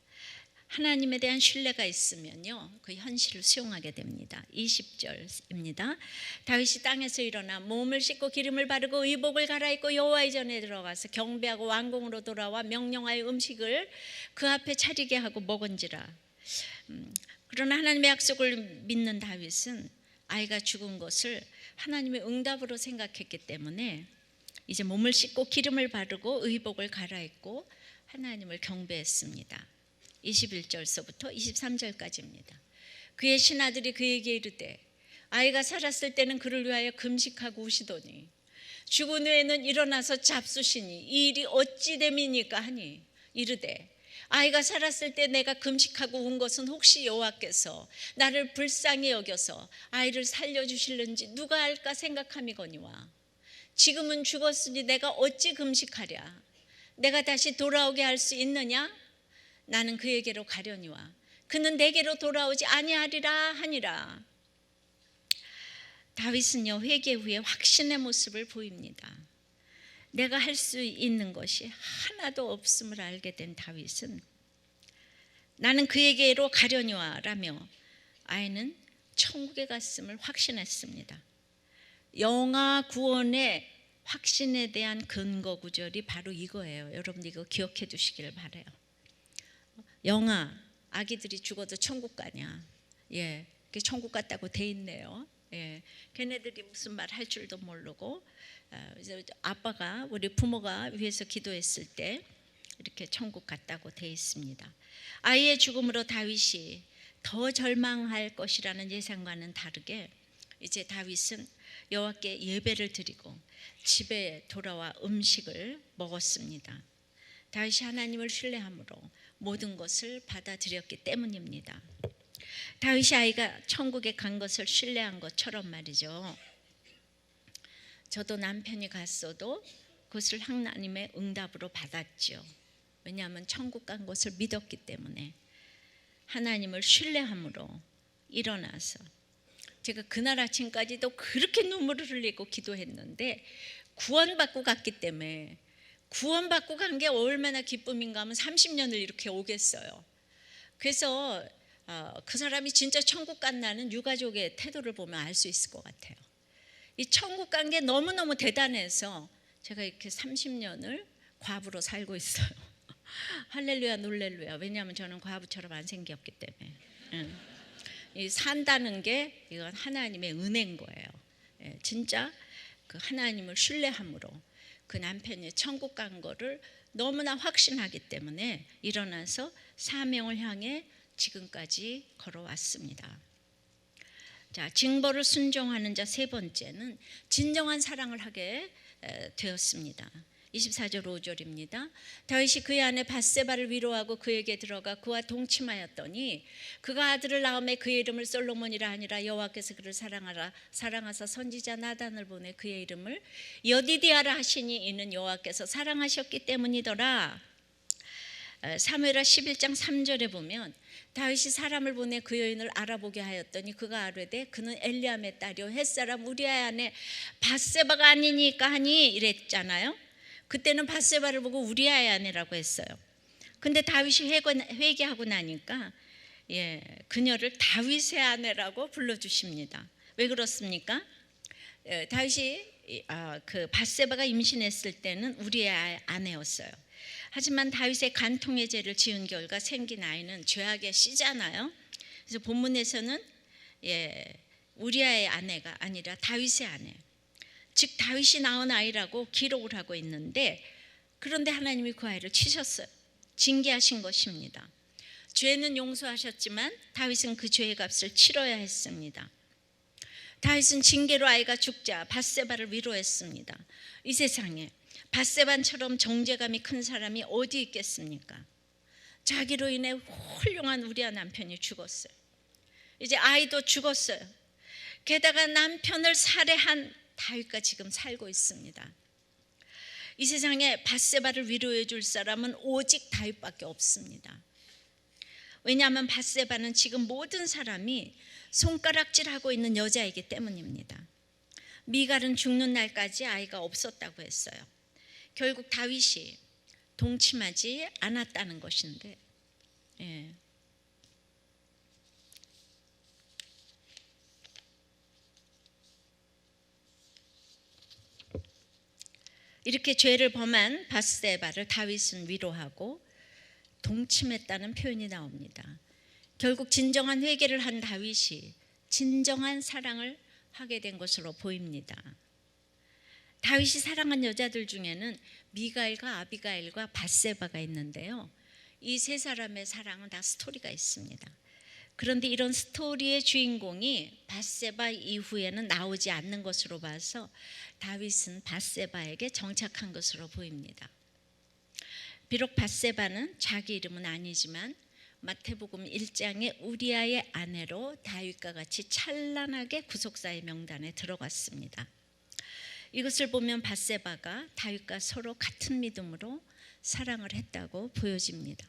하나님에 대한 신뢰가 있으면요, 그 현실을 수용하게 됩니다. 20절입니다. 다윗이 땅에서 일어나 몸을 씻고 기름을 바르고 의복을 갈아입고 여호와의 전에 들어가서 경배하고 왕궁으로 돌아와 명령하여 음식을 그 앞에 차리게 하고 먹은지라. 그러나 하나님의 약속을 믿는 다윗은 아이가 죽은 것을 하나님의 응답으로 생각했기 때문에 이제 몸을 씻고 기름을 바르고 의복을 갈아입고 하나님을 경배했습니다. 21절서부터 23절까지입니다. 그의 신하들이 그에게 이르되 아이가 살았을 때는 그를 위하여 금식하고 우시더니 죽은 후에는 일어나서 잡수시니 이 일이 어찌 됨이니까 하니 이르되 아이가 살았을 때 내가 금식하고 운 것은 혹시 여호와께서 나를 불쌍히 여겨서 아이를 살려주실는지 누가 알까 생각함이거니와 지금은 죽었으니 내가 어찌 금식하랴? 내가 다시 돌아오게 할 수 있느냐? 나는 그에게로 가려니와 그는 내게로 돌아오지 아니하리라 하니라. 다윗은요, 회개 후에 확신의 모습을 보입니다. 내가 할 수 있는 것이 하나도 없음을 알게 된 다윗은 나는 그에게로 가려니와 라며 아이는 천국에 갔음을 확신했습니다. 영아 구원의 확신에 대한 근거 구절이 바로 이거예요. 여러분 이거 기억해 두시길 바라요. 영아, 아기들이 죽어도 천국 가냐? 예, 천국 갔다고 돼 있네요. 예, 걔네들이 무슨 말 할 줄도 모르고 이제 아빠가 우리 부모가 위해서 기도했을 때 이렇게 천국 갔다고 돼 있습니다. 아이의 죽음으로 다윗이 더 절망할 것이라는 예상과는 다르게 이제 다윗은 여호와께 예배를 드리고 집에 돌아와 음식을 먹었습니다. 다윗이 하나님을 신뢰함으로 모든 것을 받아들였기 때문입니다. 다윗이 아이가 천국에 간 것을 신뢰한 것처럼 말이죠. 저도 남편이 갔어도 그것을 하나님의 응답으로 받았죠. 왜냐하면 천국 간 것을 믿었기 때문에 하나님을 신뢰함으로 일어나서 제가 그날 아침까지도 그렇게 눈물을 흘리고 기도했는데 구원받고 갔기 때문에 구원받고 간 게 얼마나 기쁨인가 하면 30년을 이렇게 오겠어요. 그래서 그 사람이 진짜 천국 간다는 유가족의 태도를 보면 알 수 있을 것 같아요. 이 천국 간 게 너무너무 대단해서 제가 이렇게 30년을 과부로 살고 있어요. 할렐루야 놀렐루야. 왜냐하면 저는 과부처럼 안 생겼기 때문에. 이 산다는 게 이건 하나님의 은혜인 거예요. 진짜 그 하나님을 신뢰함으로 그 남편이 천국 간 거를 너무나 확신하기 때문에 일어나서 사명을 향해 지금까지 걸어왔습니다. 자, 징벌을 순종하는 자 세 번째는 진정한 사랑을 하게 되었습니다. 24절 5절입니다. 다윗이 그의 아내 밧세바를 위로하고 그에게 들어가 그와 동침하였더니 그가 아들을 낳음에 그의 이름을 솔로몬이라 하니라. 여호와께서 그를 사랑하사 선지자 나단을 보내 그의 이름을 여디디아라 하시니 이는 여호와께서 사랑하셨기 때문이더라. 사무엘하 11장 3절에 보면 다윗이 사람을 보내 그 여인을 알아보게 하였더니 그가 아뢰되 그는 엘리암의 딸이요 햇사람 우리아의 아내 밧세바가 아니니까 하니 이랬잖아요. 그때는 밧세바를 보고 우리아의 아내라고 했어요. 근데 다윗이 회개하고 나니까 그녀를 다윗의 아내라고 불러주십니다. 왜 그렇습니까? 다윗이 그 밧세바가 임신했을 때는 우리아의 아내였어요. 하지만 다윗의 간통의 죄를 지은 결과 생긴 아이는 죄악의 씨잖아요. 그래서 본문에서는 우리아의 아내가 아니라 다윗의 아내, 즉 다윗이 낳은 아이라고 기록을 하고 있는데, 그런데 하나님이 그 아이를 치셨어요. 징계하신 것입니다. 죄는 용서하셨지만 다윗은 그 죄의 값을 치러야 했습니다. 다윗은 징계로 아이가 죽자 밧세바를 위로했습니다. 이 세상에 밧세바처럼 정죄감이 큰 사람이 어디 있겠습니까? 자기로 인해 훌륭한 우리아 남편이 죽었어요. 이제 아이도 죽었어요. 게다가 남편을 살해한 다윗과 지금 살고 있습니다. 이 세상에 밧세바를 위로해 줄 사람은 오직 다윗밖에 없습니다. 왜냐하면 밧세바는 지금 모든 사람이 손가락질하고 있는 여자이기 때문입니다. 미갈은 죽는 날까지 아이가 없었다고 했어요. 결국 다윗이 동침하지 않았다는 것인데, 이렇게 죄를 범한 밧세바를 다윗은 위로하고 동침했다는 표현이 나옵니다. 결국 진정한 회개를 한 다윗이 진정한 사랑을 하게 된 것으로 보입니다. 다윗이 사랑한 여자들 중에는 미갈과 아비가일과 밧세바가 있는데요. 이 세 사람의 사랑은 다 스토리가 있습니다. 그런데 이런 스토리의 주인공이 밧세바 이후에는 나오지 않는 것으로 봐서 다윗은 밧세바에게 정착한 것으로 보입니다. 비록 밧세바는 자기 이름은 아니지만 마태복음 1장의 우리아의 아내로 다윗과 같이 찬란하게 구속사의 명단에 들어갔습니다. 이것을 보면 밧세바가 다윗과 서로 같은 믿음으로 사랑을 했다고 보여집니다.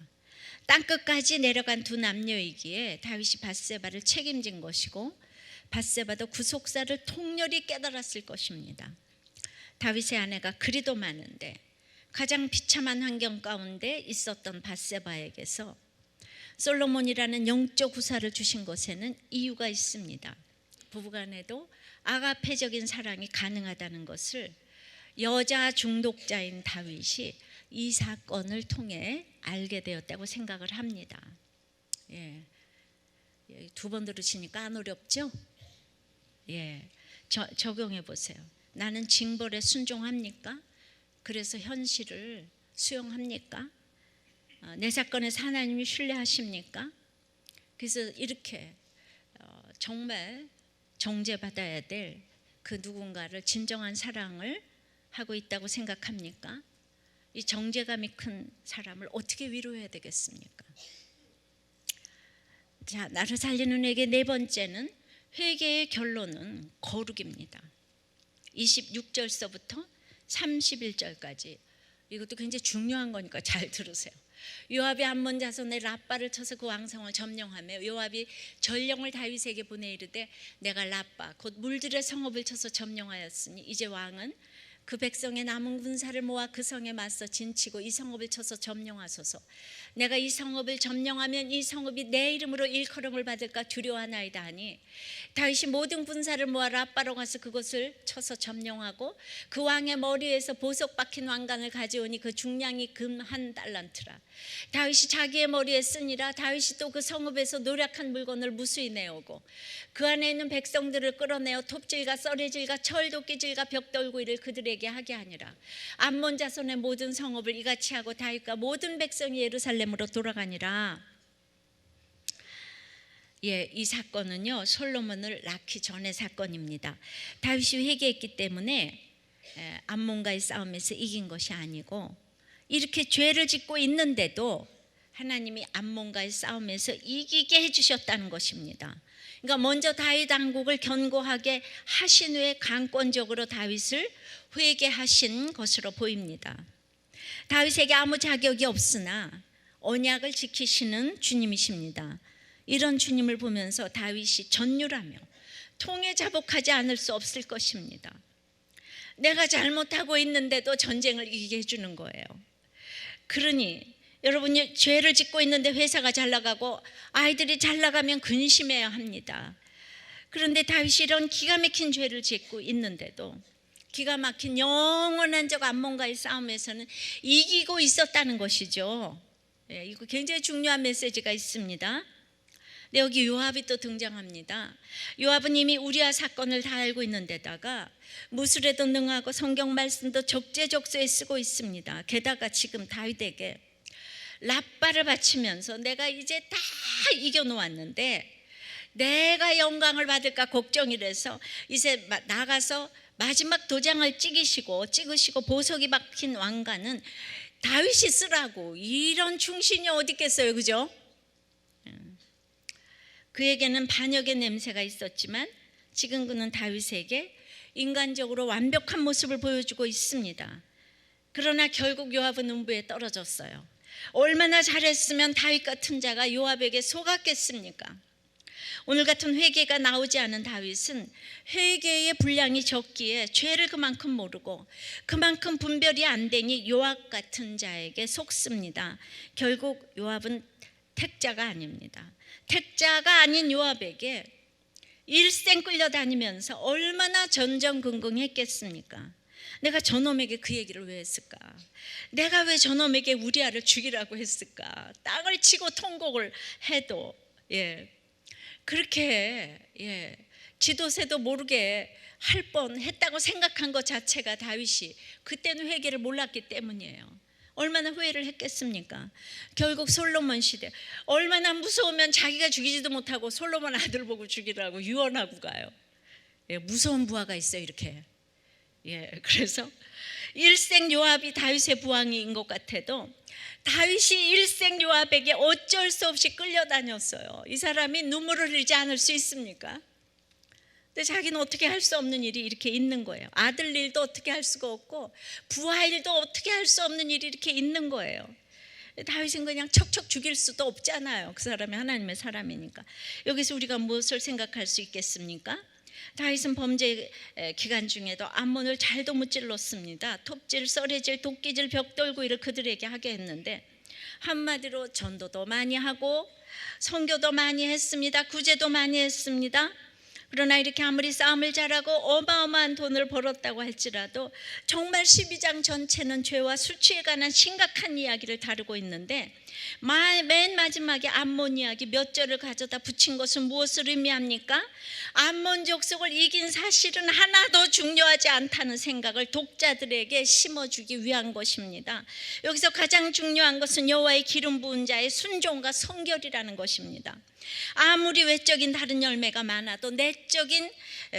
땅끝까지 내려간 두 남녀이기에 다윗이 밧세바를 책임진 것이고 밧세바도 구속사를 통렬히 깨달았을 것입니다. 다윗의 아내가 그리도 많은데 가장 비참한 환경 가운데 있었던 밧세바에게서 솔로몬이라는 영적 후사를 주신 것에는 이유가 있습니다. 부부간에도 아가페적인 사랑이 가능하다는 것을 여자 중독자인 다윗이 이 사건을 통해 알게 되었다고 생각을 합니다. 두 번 들으시니까 안 어렵죠? 적용해 보세요. 나는 징벌에 순종합니까? 그래서 현실을 수용합니까? 내 사건에서 하나님이 신뢰하십니까? 그래서 이렇게 정말 정죄받아야 될 그 누군가를 진정한 사랑을 하고 있다고 생각합니까? 이 정죄감이 큰 사람을 어떻게 위로해야 되겠습니까? 자, 나를 살리는 회개 네 번째는 회개의 결론은 거룩입니다. 26절서부터 31절까지 이것도 굉장히 중요한 거니까 잘 들으세요. 요압이 암몬 자손의 라빠를 쳐서 그 왕성을 점령하며 요압이 전령을 다윗에게 보내 이르되 내가 라빠 곧 물들의 성읍을 쳐서 점령하였으니 이제 왕은 그 백성의 남은 군사를 모아 그 성에 맞서 진치고 이 성읍을 쳐서 점령하소서. 내가 이 성읍을 점령하면 이 성읍이 내 이름으로 일컬음을 받을까 두려워하나이다 하니 다윗이 모든 군사를 모아 라빠로 가서 그곳을 쳐서 점령하고 그 왕의 머리에서 보석 박힌 왕관을 가져오니 그 중량이 금 1달란트라. 다윗이 자기의 머리에 쓰니라. 다윗이 또 그 성읍에서 노략한 물건을 무수히 내오고 그 안에 있는 백성들을 끌어내어 톱질과 썰의질과 철도끼질과 벽돌구이를 그들에게 하게 하니라. 암몬 자손의 모든 성읍을 이같이 하고 다윗과 모든 백성이 예루살렘으로 돌아가니라. 이 사건은요 솔로몬을 낳기 전의 사건입니다. 다윗이 회개했기 때문에 암몬과의 싸움에서 이긴 것이 아니고 이렇게 죄를 짓고 있는데도 하나님이 암몬과의 싸움에서 이기게 해주셨다는 것입니다. 그러니까 먼저 다윗 왕국을 견고하게 하신 후에 강권적으로 다윗을 회개하신 것으로 보입니다. 다윗에게 아무 자격이 없으나 언약을 지키시는 주님이십니다. 이런 주님을 보면서 다윗이 전율하며 통에 자복하지 않을 수 없을 것입니다. 내가 잘못하고 있는데도 전쟁을 이기게 해주는 거예요. 그러니 여러분이 죄를 짓고 있는데 회사가 잘 나가고 아이들이 잘 나가면 근심해야 합니다. 그런데 다윗이 이런 기가 막힌 죄를 짓고 있는데도 기가 막힌 영원한 적 암몬과의 싸움에서는 이기고 있었다는 것이죠. 이거 굉장히 중요한 메시지가 있습니다. 여기 요압이 또 등장합니다. 요압은 이미 우리아 사건을 다 알고 있는 데다가 무술에도 능하고 성경 말씀도 적재적소에 쓰고 있습니다. 게다가 지금 다윗에게 라빠를 바치면서 내가 이제 다 이겨놓았는데 내가 영광을 받을까 걱정이라서 이제 나가서 마지막 도장을 찍으시고 보석이 박힌 왕관은 다윗이 쓰라고. 이런 충신이 어디 있겠어요, 그죠? 그에게는 반역의 냄새가 있었지만 지금 그는 다윗에게 인간적으로 완벽한 모습을 보여주고 있습니다. 그러나 결국 요압은 음부에 떨어졌어요. 얼마나 잘했으면 다윗 같은 자가 요압에게 속았겠습니까? 오늘 같은 회개가 나오지 않은 다윗은 회개의 분량이 적기에 죄를 그만큼 모르고 그만큼 분별이 안 되니 요압 같은 자에게 속습니다. 결국 요압은 택자가 아닙니다. 택자가 아닌 요압에게 일생 끌려다니면서 얼마나 전전긍긍했겠습니까? 내가 저놈에게 그 얘기를 왜 했을까? 내가 왜 저놈에게 우리아를 죽이라고 했을까? 땅을 치고 통곡을 해도 그렇게 지도새도 모르게 할 뻔했다고 생각한 것 자체가 다윗이 그때는 회개를 몰랐기 때문이에요. 얼마나 후회를 했겠습니까? 결국 솔로몬 시대 얼마나 무서우면 자기가 죽이지도 못하고 솔로몬 아들 보고 죽이라고 유언하고 가요. 무서운 부하가 있어요, 이렇게. 그래서 일생 요압이 다윗의 부하인 것 같아도 다윗이 일생 요압에게 어쩔 수 없이 끌려다녔어요. 이 사람이 눈물을 흘리지 않을 수 있습니까? 근데 자기는 어떻게 할 수 없는 일이 이렇게 있는 거예요. 아들 일도 어떻게 할 수가 없고 부하 일도 어떻게 할 수 없는 일이 이렇게 있는 거예요. 다윗은 그냥 척척 죽일 수도 없잖아요. 그 사람이 하나님의 사람이니까. 여기서 우리가 무엇을 생각할 수 있겠습니까? 다윗은 범죄 기간 중에도 암몬을 잘도 무찔렀습니다. 톱질, 썰해질, 도끼질, 벽돌구이를 그들에게 하게 했는데 한마디로 전도도 많이 하고 선교도 많이 했습니다. 구제도 많이 했습니다. 그러나 이렇게 아무리 싸움을 잘하고 어마어마한 돈을 벌었다고 할지라도 정말 12장 전체는 죄와 수치에 관한 심각한 이야기를 다루고 있는데 맨 마지막에 암몬 이야기 몇 절을 가져다 붙인 것은 무엇을 의미합니까? 암몬 족속을 이긴 사실은 하나도 중요하지 않다는 생각을 독자들에게 심어주기 위한 것입니다. 여기서 가장 중요한 것은 여호와의 기름 부은 자의 순종과 성결이라는 것입니다. 아무리 외적인 다른 열매가 많아도 내적인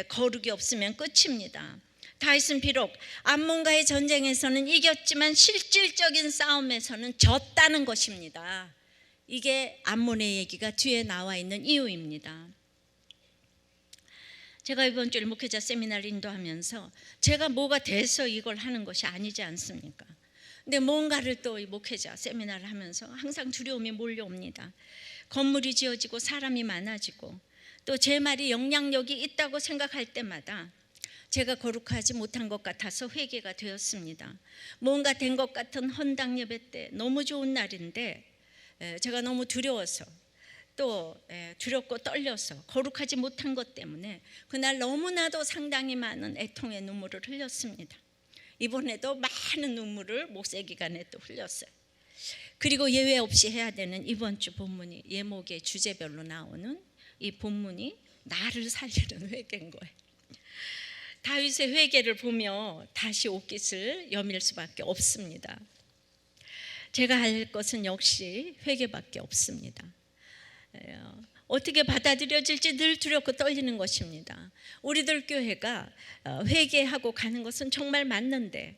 거룩이 없으면 끝입니다. 다윗은 비록 암몬과의 전쟁에서는 이겼지만 실질적인 싸움에서는 졌다는 것입니다. 이게 암몬의 얘기가 뒤에 나와 있는 이유입니다. 제가 이번 주일 목회자 세미나를 인도하면서 제가 뭐가 돼서 이걸 하는 것이 아니지 않습니까? 근데 뭔가를 또 이 목회자 세미나를 하면서 항상 두려움이 몰려옵니다. 건물이 지어지고 사람이 많아지고 또 제 말이 영향력이 있다고 생각할 때마다 제가 거룩하지 못한 것 같아서 회개가 되었습니다. 뭔가 된 것 같은 헌당 예배 때 너무 좋은 날인데 제가 너무 두려워서 또 두렵고 떨려서 거룩하지 못한 것 때문에 그날 너무나도 상당히 많은 애통의 눈물을 흘렸습니다. 이번에도 많은 눈물을 목세 기간에 또 흘렸어요. 그리고 예외 없이 해야 되는 이번 주 본문이 예목의 주제별로 나오는 이 본문이 나를 살리는 회개인 거예요. 다윗의 회개를 보며 다시 옷깃을 여밀 수밖에 없습니다. 제가 할 것은 역시 회개밖에 없습니다. 어떻게 받아들여질지 늘 두렵고 떨리는 것입니다. 우리들 교회가 회개하고 가는 것은 정말 맞는데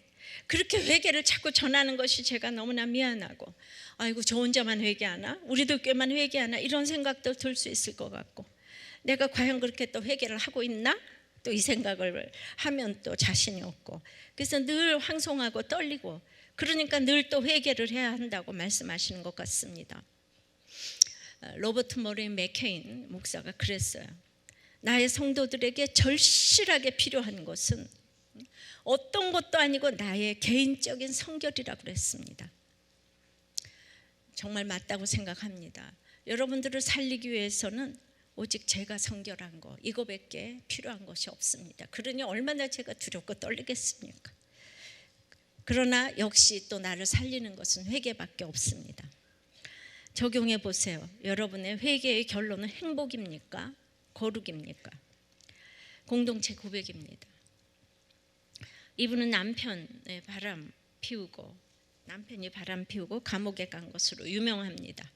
그렇게 회개를 자꾸 전하는 것이 제가 너무나 미안하고 아이고 저 혼자만 회개하나? 우리들 교회만 회개하나? 이런 생각도 들 수 있을 것 같고 내가 과연 그렇게 또 회개를 하고 있나? 또 이 생각을 하면 또 자신이 없고 그래서 늘 황송하고 떨리고 그러니까 늘 또 회개를 해야 한다고 말씀하시는 것 같습니다. 로버트 모레인 맥케인 목사가 그랬어요. 나의 성도들에게 절실하게 필요한 것은 어떤 것도 아니고 나의 개인적인 성결이라고 그랬습니다. 정말 맞다고 생각합니다. 여러분들을 살리기 위해서는 오직 제가 성결한 거 이거밖에 필요한 것이 없습니다. 그러니 얼마나 제가 두렵고 떨리겠습니까? 그러나 역시 또 나를 살리는 것은 회개밖에 없습니다. 적용해 보세요. 여러분의 회개의 결론은 행복입니까? 거룩입니까? 공동체 고백입니다. 이분은 남편이 바람 피우고 감옥에 간 것으로 유명합니다.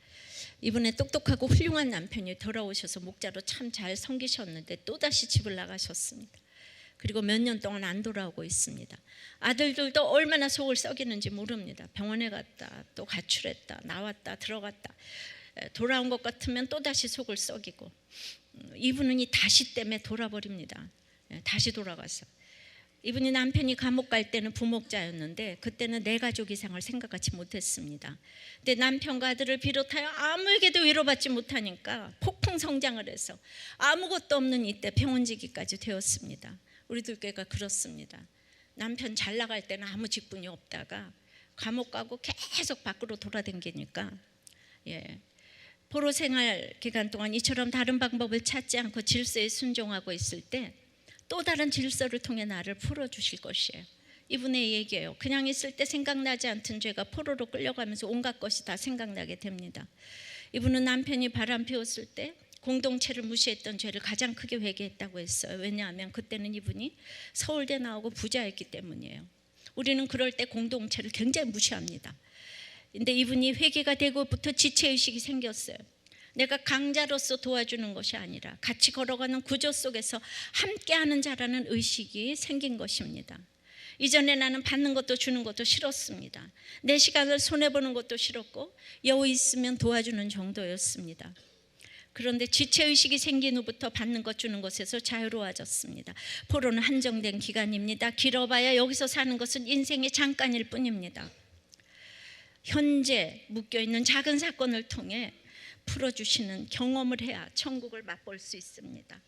이분의 똑똑하고 훌륭한 남편이 돌아오셔서 목자로 참 잘 섬기셨는데 또다시 집을 나가셨습니다. 그리고 몇 년 동안 안 돌아오고 있습니다. 아들들도 얼마나 속을 썩이는지 모릅니다. 병원에 갔다 또 가출했다 나왔다 들어갔다 돌아온 것 같으면 또다시 속을 썩이고, 이분은 이 다시 때문에 돌아버립니다. 다시 돌아가서 이분이 남편이 감옥 갈 때는 부목자였는데 그때는 내 가족 이상을 생각하지 못했습니다. 근데 남편과 아들을 비롯하여 아무에게도 위로받지 못하니까 폭풍 성장을 해서 아무것도 없는 이때 병원지기까지 되었습니다. 우리들 교회가 그렇습니다. 남편 잘 나갈 때는 아무 직분이 없다가 감옥 가고 계속 밖으로 돌아다니니까 포로 생활 기간 동안 이처럼 다른 방법을 찾지 않고 질서에 순종하고 있을 때 또 다른 질서를 통해 나를 풀어주실 것이에요. 이분의 얘기예요. 그냥 있을 때 생각나지 않던 죄가 포로로 끌려가면서 온갖 것이 다 생각나게 됩니다. 이분은 남편이 바람 피웠을 때 공동체를 무시했던 죄를 가장 크게 회개했다고 했어요. 왜냐하면 그때는 이분이 서울대 나오고 부자였기 때문이에요. 우리는 그럴 때 공동체를 굉장히 무시합니다. 근데 이분이 회개가 되고부터 지체의식이 생겼어요. 내가 강자로서 도와주는 것이 아니라 같이 걸어가는 구조 속에서 함께하는 자라는 의식이 생긴 것입니다. 이전에 나는 받는 것도 주는 것도 싫었습니다. 내 시간을 손해보는 것도 싫었고 여유 있으면 도와주는 정도였습니다. 그런데 지체의식이 생긴 후부터 받는 것 주는 것에서 자유로워졌습니다. 포로는 한정된 기간입니다. 길어봐야 여기서 사는 것은 인생의 잠깐일 뿐입니다. 현재 묶여있는 작은 사건을 통해 풀어주시는 경험을 해야 천국을 맛볼 수 있습니다.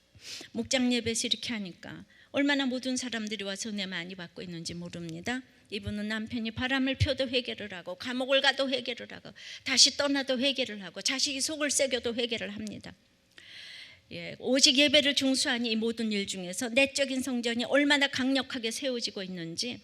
목장 예배에서 이렇게 하니까 얼마나 모든 사람들이 와서 은혜 많이 받고 있는지 모릅니다. 이분은 남편이 바람을 펴도 회개를 하고 감옥을 가도 회개를 하고 다시 떠나도 회개를 하고 자식이 속을 새겨도 회개를 합니다. 오직 예배를 중수하니 이 모든 일 중에서 내적인 성전이 얼마나 강력하게 세워지고 있는지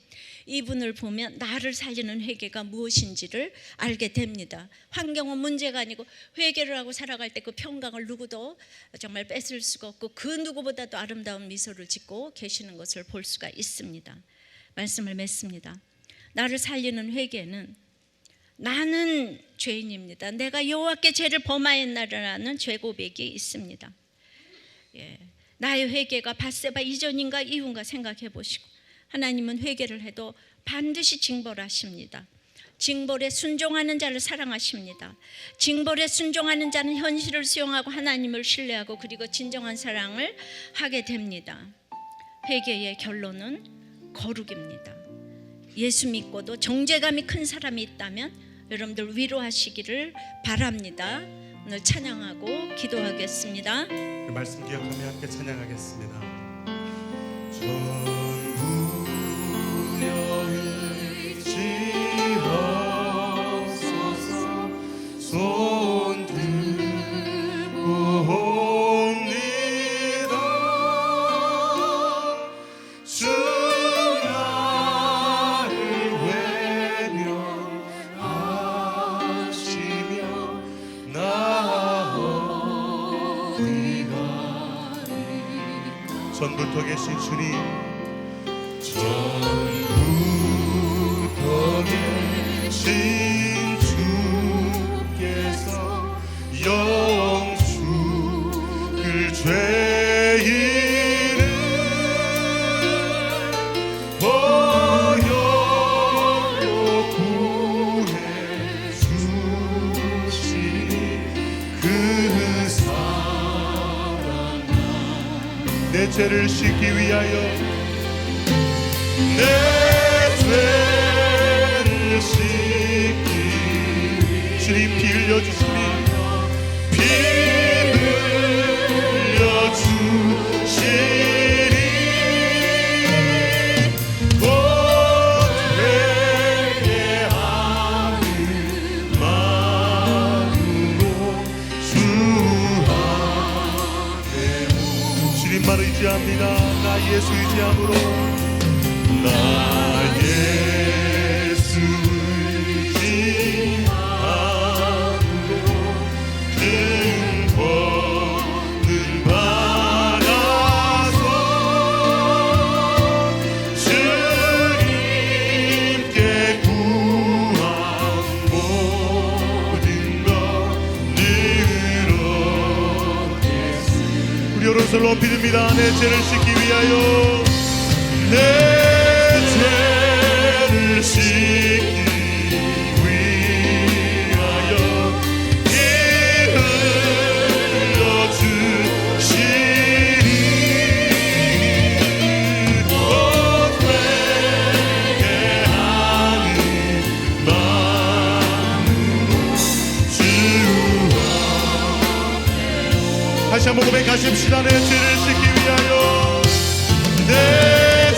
이분을 보면 나를 살리는 회개가 무엇인지를 알게 됩니다. 환경은 문제가 아니고 회개를 하고 살아갈 때 그 평강을 누구도 정말 뺏을 수가 없고 그 누구보다도 아름다운 미소를 짓고 계시는 것을 볼 수가 있습니다. 말씀을 맺습니다. 나를 살리는 회개는 나는 죄인입니다. 내가 여호와께 죄를 범하였나라는 죄고백이 있습니다. 나의 회개가 밧세바 이전인가 이후인가 생각해 보시고, 하나님은 회개를 해도 반드시 징벌하십니다. 징벌에 순종하는 자를 사랑하십니다. 징벌에 순종하는 자는 현실을 수용하고 하나님을 신뢰하고 그리고 진정한 사랑을 하게 됩니다. 회개의 결론은 거룩입니다. 예수 믿고도 정죄감이 큰 사람이 있다면 여러분들 위로하시기를 바랍니다. 오늘 찬양하고 기도하겠습니다. 그 말씀 기억하며 함께 찬양하겠습니다. 전부여 의지하소서 손 들고 옵니다. 주 나를 외면하시며 나 전부터 계신 주님, 전부터 계신 주께서 영축을 죄인을 보혈로 구해 주시니 그 내 죄를 씻기 위하여 내 죄를 씻기 주님 피 흘려주시니 피 흘려주시니 곧 회개하는 마음으로 주 주님만 의지합니다. 나 예수 의지함으로 나 예수 의지함으로 큰 권을 받아서 주님께 구한 모든 것 늘어겠습니다. 우리 오른손 높이 듭니다. 내 죄를 씻기 위하여 내 죄를 씻기 위하여 피 흘려 주시니 곧 회개하는 마음으로 주 다시 한번 고백하십시다. 내 죄를 씻기 위하여 내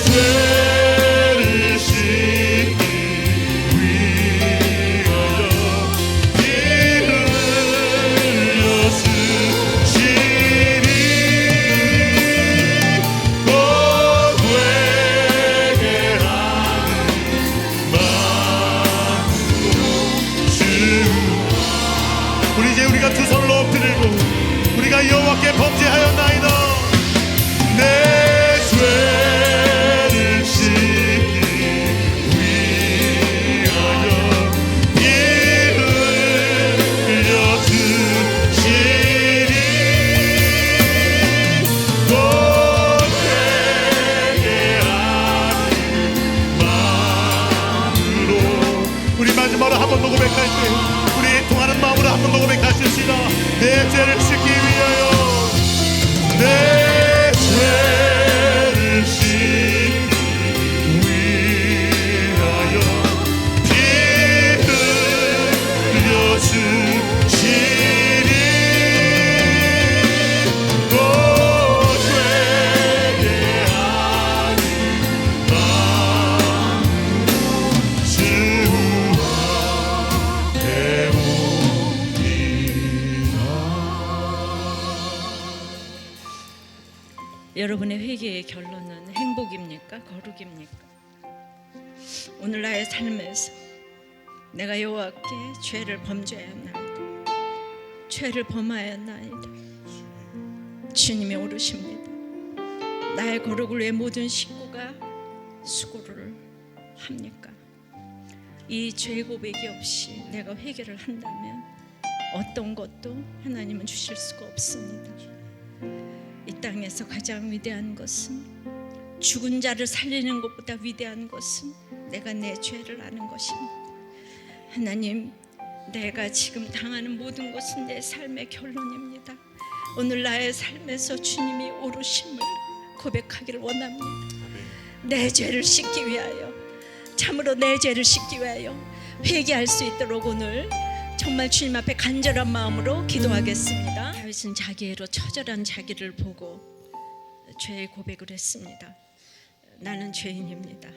죄를 씻기 위하여 피 흘려 주시니 곧 회개하는 마음으로 주 우리 이제 우리가 두 손을 높이 들고 우리가 여호와께 범죄하였나이다. 내 죄를 씻기 위하여 피 흘려 주시니 곧 회개하는 마음으로 우리 마지막으로 한 번 더 고백할 때 우리 통하는 마음으로 한 번 더 고백하십시다. 내 죄를 씻기 위하여 내 죄를 씻기 위하여 피 흘려 주시니 곧 회개하는 마음으로 주와 여러분의 회개의 결론은 행복입니까? 거룩입니까? 오늘 나의 삶에서 내가 여호와께 죄를 범죄하였나이다. 죄를 범하였나이다. 주님이 오르십니다. 나의 거룩을 위해 모든 식구가 수고를 합니까? 이 죄 고백이 없이 내가 회개를 한다면 어떤 것도 하나님은 주실 수가 없습니다. 이 땅에서 가장 위대한 것은 죽은 자를 살리는 것보다 위대한 것은 내가 내 죄를 아는 것입니다. 하나님, 내가 지금 당하는 모든 것은 내 삶의 결론입니다. 오늘 나의 삶에서 주님이 오르심을 고백하기를 원합니다. 내 죄를 씻기 위하여, 참으로 내 죄를 씻기 위하여 회개할 수 있도록 오늘 정말 주님 앞에 간절한 마음으로 기도하겠습니다. 다윗은 자기애로 처절한 자기를 보고 죄의 고백을 했습니다. 나는 죄인입니다.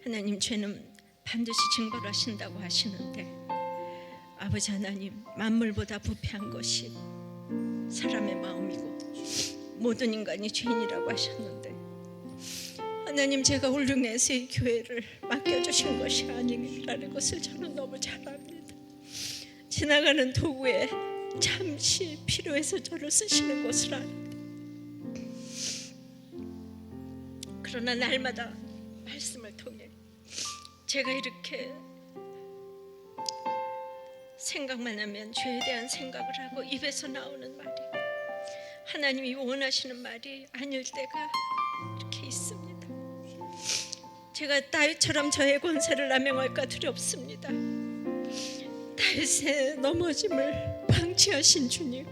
하나님, 죄는 반드시 증거를 하신다고 하시는데 아버지 하나님, 만물보다 부패한 것이 사람의 마음이고 모든 인간이 죄인이라고 하셨는데 하나님, 제가 홀릉에서 이 교회를 맡겨주신 것이 아니라는 것을 저는 너무 잘 압니다. 지나가는 도구에 잠시 필요해서 저를 쓰시는 것을 압니다. 그러나 날마다 말씀을 통해 제가 이렇게 생각만 하면 죄에 대한 생각을 하고 입에서 나오는 말이 하나님이 원하시는 말이 아닐 때가 이렇게 있습니다. 제가 다윗처럼 저의 권세를 남용할까 두렵습니다. 다윗의 넘어짐을 방치하신 주님,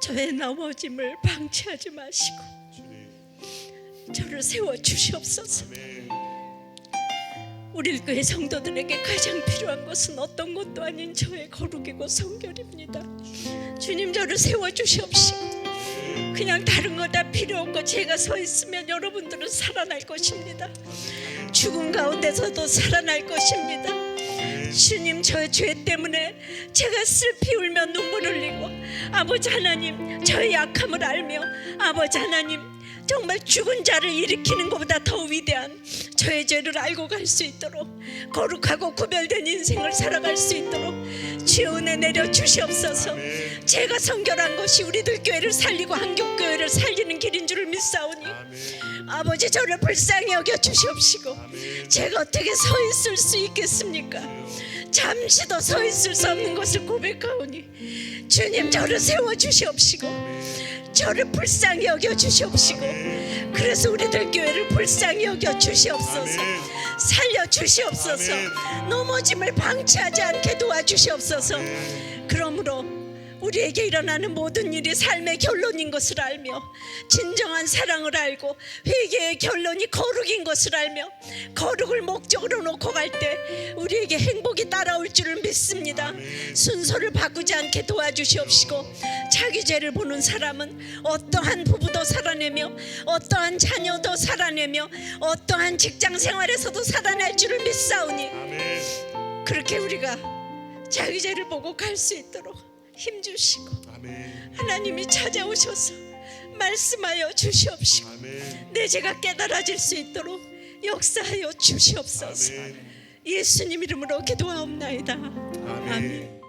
저의 넘어짐을 방치하지 마시고 저를 세워 주시옵소서. 우리 교회 성도들에게 가장 필요한 것은 어떤 것도 아닌 저의 거룩이고 성결입니다. 주님, 저를 세워 주시옵시고 그냥 다른 거 다 필요 없고 제가 서 있으면 여러분들은 살아날 것입니다. 죽음 가운데서도 살아날 것입니다. 주님, 저 죄 때문에 제가 슬피 울며 눈물 흘리고 아버지 하나님, 저의 약함을 알며 아버지 하나님, 정말 죽은 자를 일으키는 것보다 더 위대한 저의 죄를 알고 갈 수 있도록 거룩하고 구별된 인생을 살아갈 수 있도록 주의 은혜 내려 주시옵소서. 제가 성결한 것이 우리들 교회를 살리고 한국교회를 살리는 길인 줄을 믿사오니 아버지, 저를 불쌍히 여겨 주시옵시고 제가 어떻게 서 있을 수 있겠습니까? 잠시도 서 있을 수 없는 것을 고백하오니 주님 저를 세워주시옵시고 저를 불쌍히 여겨주시옵시고 그래서 우리들 교회를 불쌍히 여겨주시옵소서. 살려주시옵소서. 넘어짐을 방치하지 않게 도와주시옵소서. 그러므로 우리에게 일어나는 모든 일이 삶의 결론인 것을 알며 진정한 사랑을 알고 회개의 결론이 거룩인 것을 알며 거룩을 목적으로 놓고 갈 때 우리에게 행복이 따라올 줄을 믿습니다. 순서를 바꾸지 않게 도와주시옵시고 자기 죄를 보는 사람은 어떠한 부부도 살아내며 어떠한 자녀도 살아내며 어떠한 직장 생활에서도 살아낼 줄을 믿사오니 그렇게 우리가 자기 죄를 보고 갈 수 있도록 힘주시고 하나님이 찾아오셔서 말씀하여 주시옵시고 내 죄가 깨달아질 수 있도록 역사하여 주시옵소서. 예수님 이름으로 기도하옵나이다. 아멘.